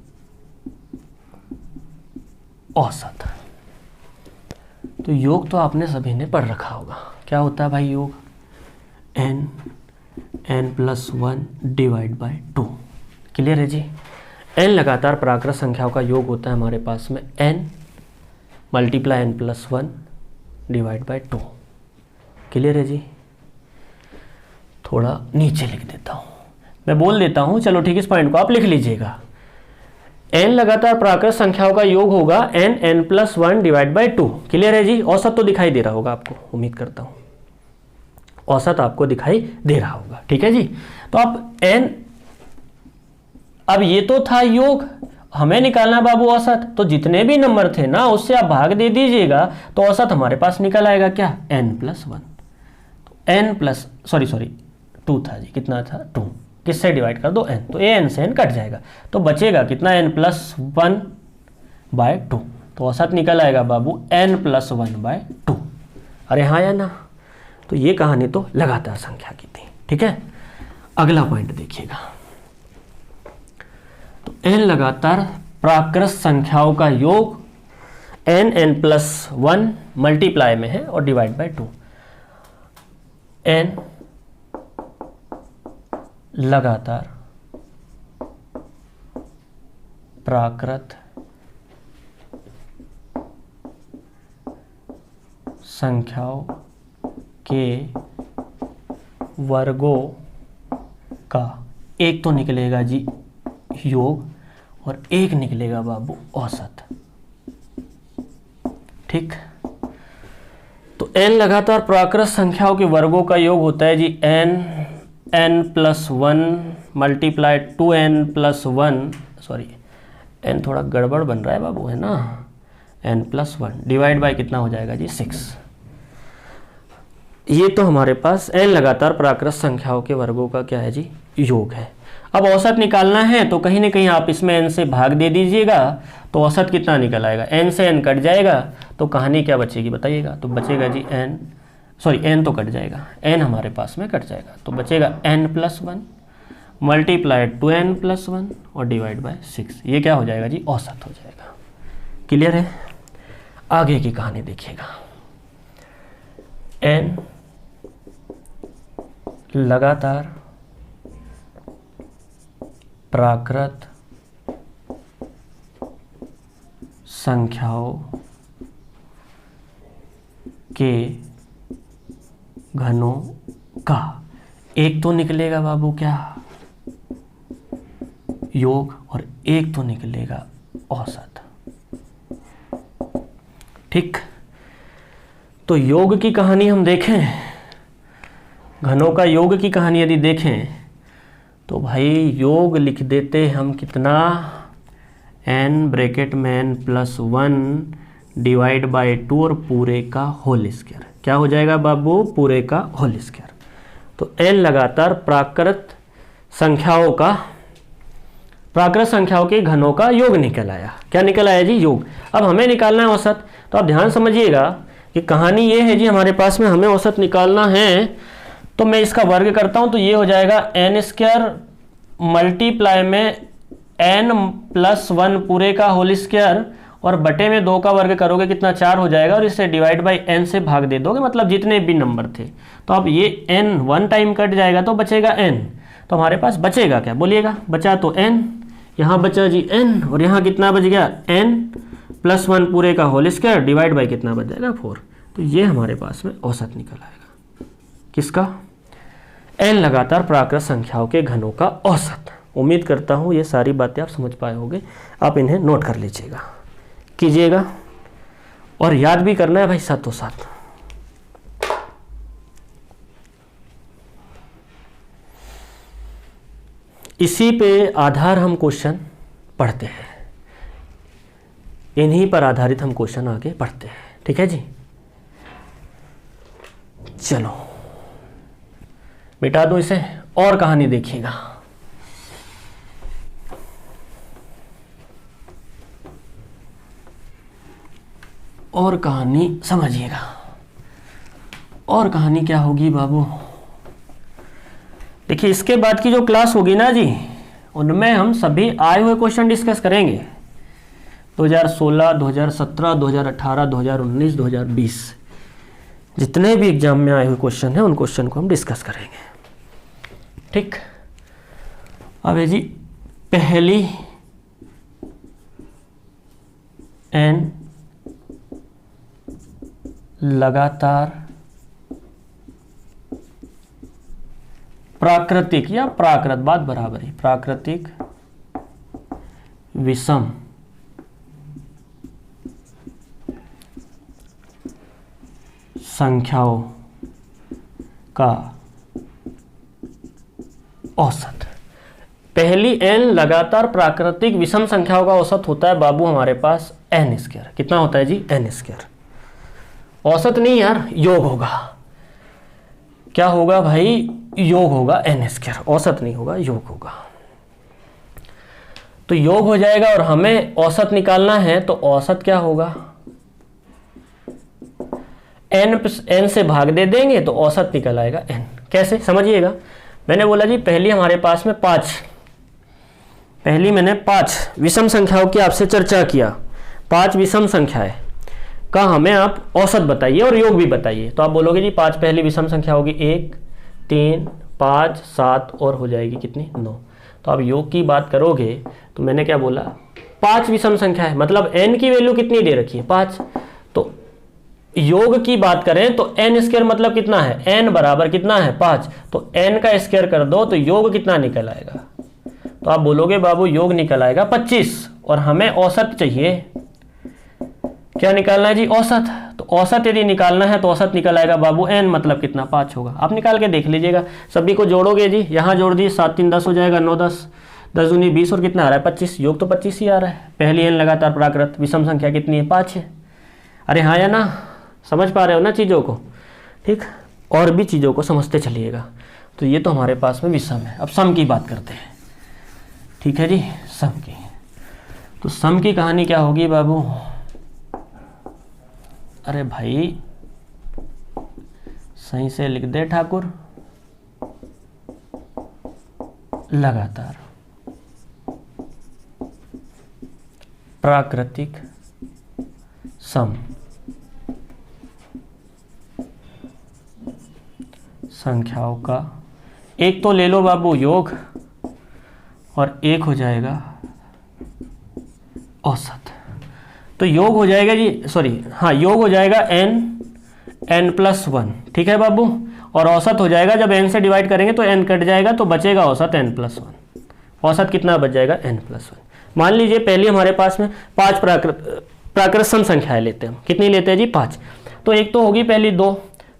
औसत। तो योग तो आपने सभी ने पढ़ रखा होगा। क्या होता है भाई योग, n+1 डिवाइड बाय 2। क्लियर है जी। n लगातार प्राकृत संख्याओं का योग होता है हमारे पास में n multiply n+1 divide by 2। Clear है जी। थोड़ा नीचे लिख देता हूँ, मैं बोल देता हूँ, चलो ठीक, इस पॉइंट को आप लिख लीजिएगा। n लगातार प्राकृत संख्याओं का योग होगा n+1 डिवाइड बाय 2। क्लियर है जी। औसत तो दिखाई दे रहा होगा आपको, उम्मीद करता हूँ औसत आपको दिखाई दे रहा होगा। ठीक है जी। तो आप n, अब ये तो था योग, हमें निकालना बाबू औसत। तो जितने भी नंबर थे ना उससे आप भाग दे दीजिएगा तो औसत हमारे पास निकल आएगा क्या, n+1। तो 2 था जी, कितना था 2, किससे डिवाइड कर दो n, तो n से n कट जाएगा तो बचेगा कितना, n+1 बाय 2। तो औसत निकल आएगा बाबू n+1 बाय 2। अरे हाँ या ना। तो ये कहानी तो लगातार संख्या की थी। ठीक है, अगला पॉइंट देखिएगा। तो n लगातार प्राकृत संख्याओं का योग, n+1 मल्टीप्लाई में है और डिवाइड बाय 2। n लगातार प्राकृत संख्याओं के वर्गों का एक तो निकलेगा जी योग और एक निकलेगा बाबू औसत। ठीक, तो n लगातार प्राकृत संख्याओं के वर्गों का योग होता है जी n+1 multiply 2n+1, sorry n थोड़ा गड़बड़ बन रहा है बाबू, है ना, n+1 डिवाइड बाय कितना हो जाएगा जी 6। ये तो हमारे पास n लगातार प्राकृत संख्याओं के वर्गों का क्या है जी योग है। अब औसत निकालना है तो कहीं ना कहीं आप इसमें n से भाग दे दीजिएगा, तो औसत कितना निकल आएगा, n से n कट जाएगा तो कहानी क्या बचेगी बताइएगा, तो बचेगा जी n तो कट जाएगा, n हमारे पास में कट जाएगा, तो बचेगा n+1 मल्टीप्लाई 2n+1 और डिवाइड बाय 6। ये क्या हो जाएगा जी औसत हो जाएगा। क्लियर है? आगे की कहानी देखिएगा। n लगातार प्राकृत संख्याओं के घनों का एक तो निकलेगा बाबू क्या योग और एक तो निकलेगा औसत। ठीक, तो योग की कहानी हम देखें, घनों का योग की कहानी यदि देखें तो भाई योग लिख देते हम कितना, n ब्रैकेट में n+1 डिवाइड बाय 2 और पूरे का होल स्क्वायर। क्या हो जाएगा बाबू, पूरे का होल स्क्वायर। तो n लगातार प्राकृत संख्याओं के घनों का योग निकल आया। क्या निकल आया जी योग। अब हमें निकालना है औसत, तो आप ध्यान समझिएगा कि कहानी ये है जी, हमारे पास में हमें औसत निकालना है, तो मैं इसका वर्ग करता हूं तो ये हो जाएगा n² मल्टीप्लाई में n+1 पूरे का होल स्क्वायर और बटे में 2 का वर्ग करोगे कितना 4 हो जाएगा, और इसे डिवाइड बाय n से भाग दे दोगे, मतलब जितने भी नंबर थे। तो अब ये n 1 टाइम कट जाएगा तो बचेगा n। तो हमारे पास बचेगा क्या बोलिएगा, बचा तो n, यहाँ बचा जी n और यहाँ कितना बच गया n+1 पूरे का होल स्क्वायर डिवाइड बाय कितना बच जाएगा 4। तो ये हमारे पास में औसत निकल आएगा किसका, n लगातार प्राकृत संख्याओं के घनों का औसत। उम्मीद करता हूँ ये सारी बातें आप समझ पाए होंगे, आप इन्हें नोट कर लीजिएगा, कीजिएगा और याद भी करना है भाई साथों साथ। इसी पे आधार हम क्वेश्चन पढ़ते हैं, इन्हीं पर आधारित हम क्वेश्चन आगे पढ़ते हैं। ठीक है जी, चलो मिटा दो इसे और कहानी देखिएगा। और कहानी समझिएगा, और कहानी क्या होगी बाबू, देखिए इसके बाद की जो क्लास होगी ना जी, उनमें हम सभी आए हुए क्वेश्चन डिस्कस करेंगे। 2016, 2017, 2018, 2019, 2020 जितने भी एग्जाम में आए हुए क्वेश्चन हैं उन क्वेश्चन को हम डिस्कस करेंगे। ठीक, अब है जी पहली n लगातार प्राकृतिक या प्राकृत, बात बराबर है, प्राकृतिक विषम संख्याओं का औसत। पहली n लगातार प्राकृतिक विषम संख्याओं का औसत होता है बाबू हमारे पास n²। कितना होता है जी n²। औसत नहीं यार, योग होगा। क्या होगा भाई, योग होगा n², औसत नहीं होगा, योग होगा। तो योग हो जाएगा और हमें औसत निकालना है, तो औसत क्या होगा, n से भाग दे देंगे तो औसत निकल आएगा n। कैसे समझिएगा, मैंने बोला जी पहले हमारे पास में पहली मैंने 5 विषम संख्याओं की आपसे चर्चा किया। 5 विषम संख्याएं का हमें आप औसत बताइए और योग भी बताइए। तो आप बोलोगे जी 5 पहली विषम संख्या होगी 1, 3, 5, 7 और हो जाएगी कितनी 9। तो आप योग की बात करोगे तो मैंने क्या बोला 5 विषम संख्या है, मतलब n की वैल्यू कितनी दे रखी है 5। तो योग की बात करें तो n स्क्वायर मतलब कितना है, n बराबर कितना है 5। तो n का स्क्वायर कर दो तो योग कितना निकल आएगा। तो आप बोलोगे बाबू योग निकल आएगा 25 और हमें औसत चाहिए। क्या निकालना है जी, औसत। तो औसत यदि निकालना है तो औसत निकल आएगा बाबू n मतलब कितना 5 होगा। आप निकाल के देख लीजिएगा, सभी को जोड़ोगे जी, यहाँ जोड़ दिए 7 3 10 हो जाएगा 9 10 10 दूनी 20 और कितना आ रहा है 25। योग तो 25 ही आ रहा है। पहली n लगातार प्राकृत विषम संख्या कितनी है 5 है। अरे हाँ या ना, समझ पा रहे हो ना चीज़ों को। ठीक, और भी चीज़ों को समझते चलिएगा। तो ये तो हमारे पास में विषम है। अब सम की बात करते हैं। ठीक है जी, सम की। तो सम की कहानी क्या होगी बाबू। अरे भाई सही से लिख दे ठाकुर, लगातार प्राकृतिक सम संख्याओं का एक तो ले लो बाबू योग और एक हो जाएगा औसत। तो योग हो जाएगा जी, सॉरी हाँ, योग हो जाएगा n+1। ठीक है बाबू, और औसत हो जाएगा जब n से डिवाइड करेंगे तो n कट जाएगा तो बचेगा औसत n+1। औसत कितना बच जाएगा n+1। मान लीजिए पहले हमारे पास में 5 प्राकृत सम संख्याएं लेते हैं। कितनी लेते हैं जी 5। तो एक तो होगी पहली 2,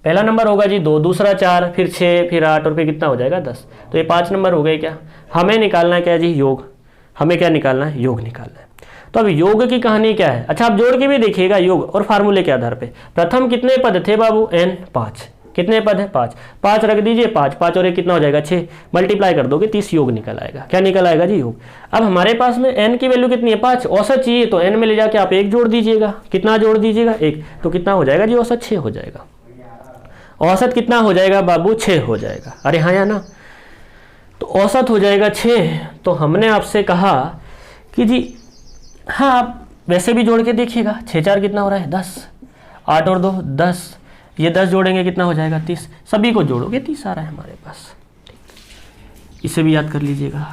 पहला नंबर होगा जी 2, दूसरा 4, फिर 6, फिर 8 और फिर कितना हो जाएगा 10। तो ये 5 नंबर हो गए। क्या हमें निकालना है क्या जी, योग। हमें क्या निकालना है, योग निकालना है। तो अब योग की कहानी क्या है। अच्छा आप जोड़ के भी देखिएगा योग और फार्मूले के आधार पे। प्रथम कितने पद थे बाबू n 5, कितने पद है 5, 5 रख दीजिए, 5 5 और 1 कितना हो जाएगा 6, मल्टीप्लाई कर दोगे 30 योग निकल आएगा। क्या निकल आएगा जी, योग। अब हमारे पास में n की वैल्यू कितनी है 5, औसत चाहिए तो n में ले जाके आप 1 जोड़ दीजिएगा। कितना जोड़ दीजिएगा 1, तो कितना हो जाएगा जी औसत 6 हो जाएगा। औसत कितना हो जाएगा बाबू 6 हो जाएगा। अरे हाँ या ना, तो औसत हो जाएगा 6। तो हमने आपसे कहा कि जी हाँ आप वैसे भी जोड़ के देखिएगा, 6 4 कितना हो रहा है 10, 8 और 2 10, ये 10 जोड़ेंगे कितना हो जाएगा 30। सभी को जोड़ोगे 30 आ रहा है हमारे पास। इसे भी याद कर लीजिएगा।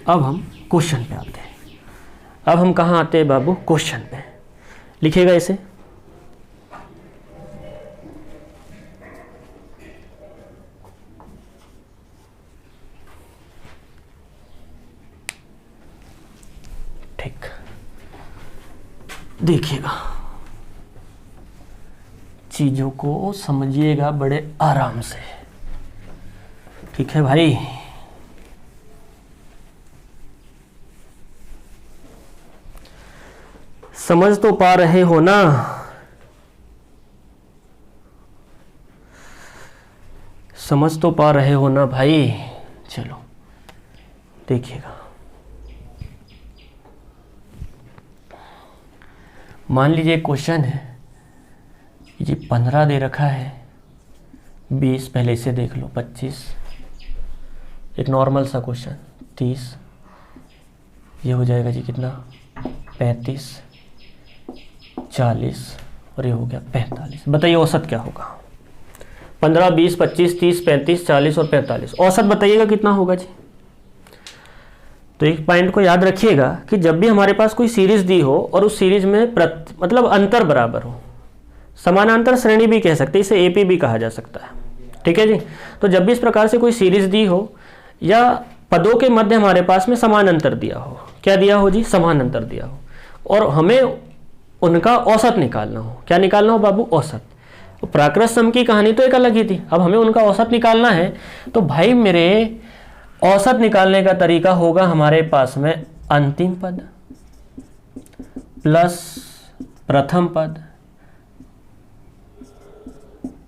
अब हम क्वेश्चन पे आते हैं। अब हम कहाँ आते हैं बाबू, क्वेश्चन पे। लिखिएगा इसे। ठीक, देखिएगा, चीजों को समझिएगा बड़े आराम से। ठीक है भाई। समझ तो पा रहे हो ना, समझ तो पा रहे हो ना भाई। चलो देखिएगा, मान लीजिए क्वेश्चन है जी 15 दे रखा है, 20 पहले इसे देख लो, 25 एक नॉर्मल सा क्वेश्चन, 30 ये हो जाएगा जी कितना 35 40 और ये हो गया 45। बताइए औसत क्या होगा। 15 20 25 30 35 40 और 45, औसत बताइएगा कितना होगा जी। तो एक पॉइंट को याद रखिएगा कि जब भी हमारे पास कोई सीरीज दी हो और उस सीरीज में मतलब अंतर बराबर हो, समानांतर श्रेणी भी कह सकते हैं, इसे एपी भी कहा जा सकता है। ठीक है जी। तो जब भी इस प्रकार से कोई सीरीज दी हो या पदों के मध्य हमारे पास में समान अंतर दिया हो, क्या दिया हो जी, समान अंतर दिया हो, और हमें उनका औसत निकालना हो। क्या निकालना हो बाबू, औसत। तो प्राकृत सम की कहानी तो एक अलग ही थी, अब हमें उनका औसत निकालना है। तो भाई मेरे औसत निकालने का तरीका होगा हमारे पास में अंतिम पद प्लस प्रथम पद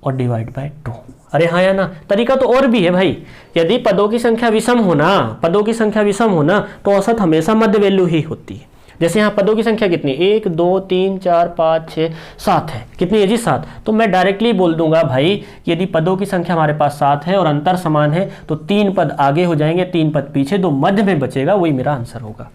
और डिवाइड बाय 2। अरे हाँ या ना, तरीका तो और भी है भाई। यदि पदों की संख्या विषम होना, पदों की संख्या विषम होना तो औसत हमेशा मध्य वैल्यू ही होती है। जैसे यहाँ पदों की संख्या कितनी, 1 2 3 4 5 6 7 है, कितनी है जी 7। तो मैं डायरेक्टली बोल दूंगा भाई कि यदि पदों की संख्या हमारे पास 7 है और अंतर समान है तो 3 पद आगे हो जाएंगे, 3 पद पीछे, तो मध्य में बचेगा, वही मेरा आंसर होगा,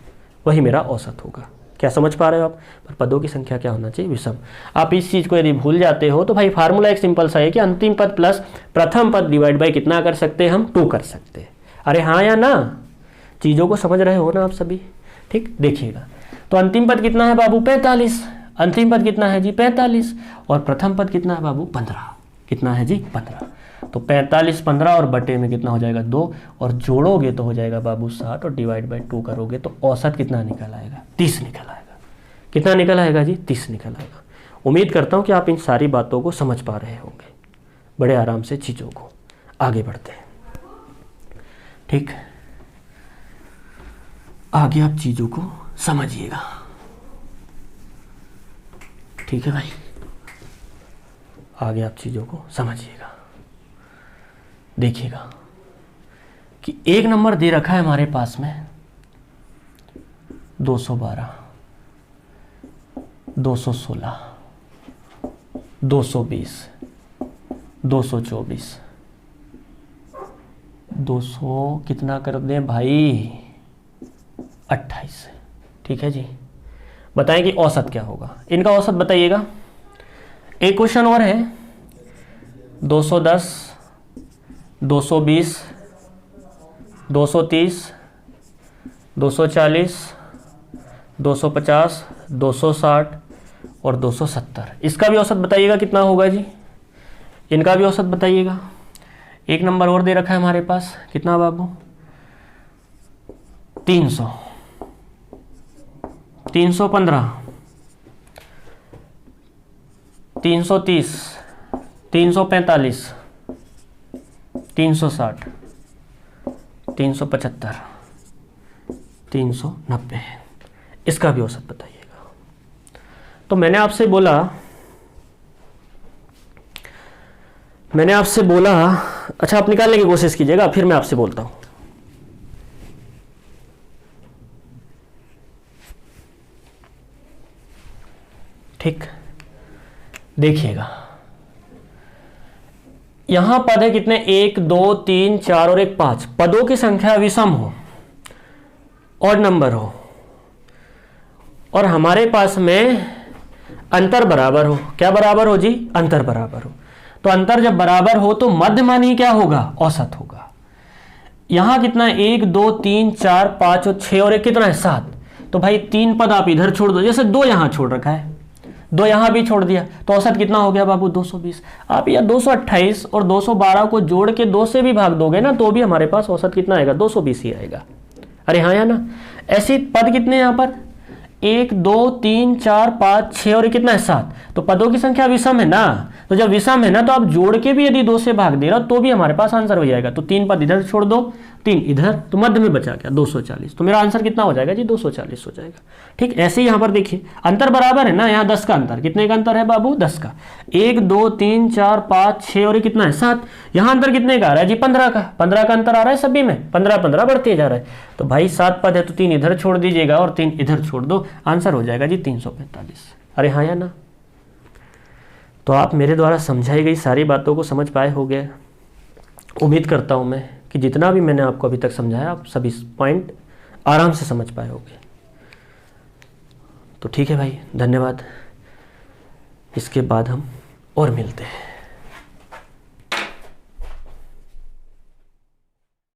वही मेरा औसत होगा। क्या समझ पा रहे हो आप? पर पदों की संख्या क्या होना चाहिए, विषम। आप इस चीज़ को यदि भूल जाते हो तो भाई फार्मूला एक सिंपल सा है कि अंतिम पद प्लस प्रथम पद डिवाइड बाई कितना कर सकते हैं हम, 2 कर सकते हैं। अरे हाँ या ना, चीज़ों को समझ रहे हो ना आप सभी? ठीक, देखिएगा तो अंतिम पद कितना है बाबू, 45। अंतिम पद कितना है जी, 45। और प्रथम पद कितना है बाबू, 15। कितना है जी, 15। तो 45 15 और बटे में कितना हो जाएगा, 2, और जोड़ोगे तो हो जाएगा बाबू 60, और डिवाइड बाई 2 करोगे तो औसत कितना निकल आएगा, 30 निकल आएगा। कितना निकल आएगा जी, 30 निकल आएगा। उम्मीद करता हूँ कि आप इन सारी बातों को समझ पा रहे होंगे। बड़े आराम से चीज़ों को आगे बढ़ते हैं। ठीक, आगे आप चीज़ों को समझिएगा। ठीक है भाई, आगे आप चीज़ों को समझिएगा। देखिएगा कि एक नंबर दे रखा है हमारे पास में 212, 216, 220, 224, 200 कितना कर दें भाई, 28। ठीक है जी, बताएं कि औसत क्या होगा, इनका औसत बताइएगा। एक क्वेश्चन और है, 210, 220, 230, 240, 250, 260 और 270। इसका भी औसत बताइएगा कितना होगा जी, इनका भी औसत बताइएगा। एक नंबर और दे रखा है हमारे पास, कितना बाबू, 300, 315, 330, 345, 360, 375, 390। इसका भी औसत बताइएगा। तो मैंने आपसे बोला, अच्छा आप निकालने की कोशिश कीजिएगा, फिर मैं आपसे बोलता हूं। ठीक, देखिएगा यहां पद है कितने, 1 2 3 4 और 1 5। पदों की संख्या विषम हो, ऑड नंबर हो, और हमारे पास में अंतर बराबर हो। क्या बराबर हो जी, अंतर बराबर हो। तो अंतर जब बराबर हो तो मध्यमान ही क्या होगा, औसत होगा। यहां कितना है, 1 2 3 4 5 और 6 और 1 कितना है, 7। तो भाई 3 पद आप इधर छोड़ दो, जैसे 2 यहां छोड़ रखा है, 2 यहां भी छोड़ दिया, तो औसत कितना हो गया बाबू, 220। आप यह 228 और 212 को जोड़ के 2 से भी भाग दोगे ना, तो भी हमारे पास औसत कितना आएगा, 220 ही आएगा। अरे हाँ या ना। ऐसे पद कितने यहाँ पर, 1 2 3 4 5 6 और कितना है, 7। तो पदों की संख्या विषम है ना, तो जब विषम है ना तो आप जोड़ के भी यदि 2 से भाग दे रहा तो भी हमारे पास आंसर हो जाएगा। तो 3 पद इधर छोड़ दो, 3 इधर, तो मध्य में बचा क्या, 240। तो मेरा आंसर कितना हो जाएगा जी, 240 हो जाएगा। ठीक, ऐसे ही यहाँ पर देखिए अंतर बराबर है ना, यहाँ 10 का अंतर, कितने का अंतर है बाबू, 10 का। 1 2 3 4 5 6 और कितना है, 7। यहाँ अंतर कितने का आ रहा है जी, 15 का। 15 का अंतर आ रहा है सभी में, 15 15 बढ़ते जा रहा है। तो भाई 7 पद है तो 3 इधर छोड़ दीजिएगा और 3 इधर छोड़ दो, आंसर हो जाएगा जी 345। अरे हाँ या ना। तो आप मेरे द्वारा समझाई गई सारी बातों को समझ पाए होंगे। उम्मीद करता हूँ मैं कि जितना भी मैंने आपको अभी तक समझाया आप सभी पॉइंट आराम से समझ पाए होंगे। तो ठीक है भाई, धन्यवाद। इसके बाद हम और मिलते हैं।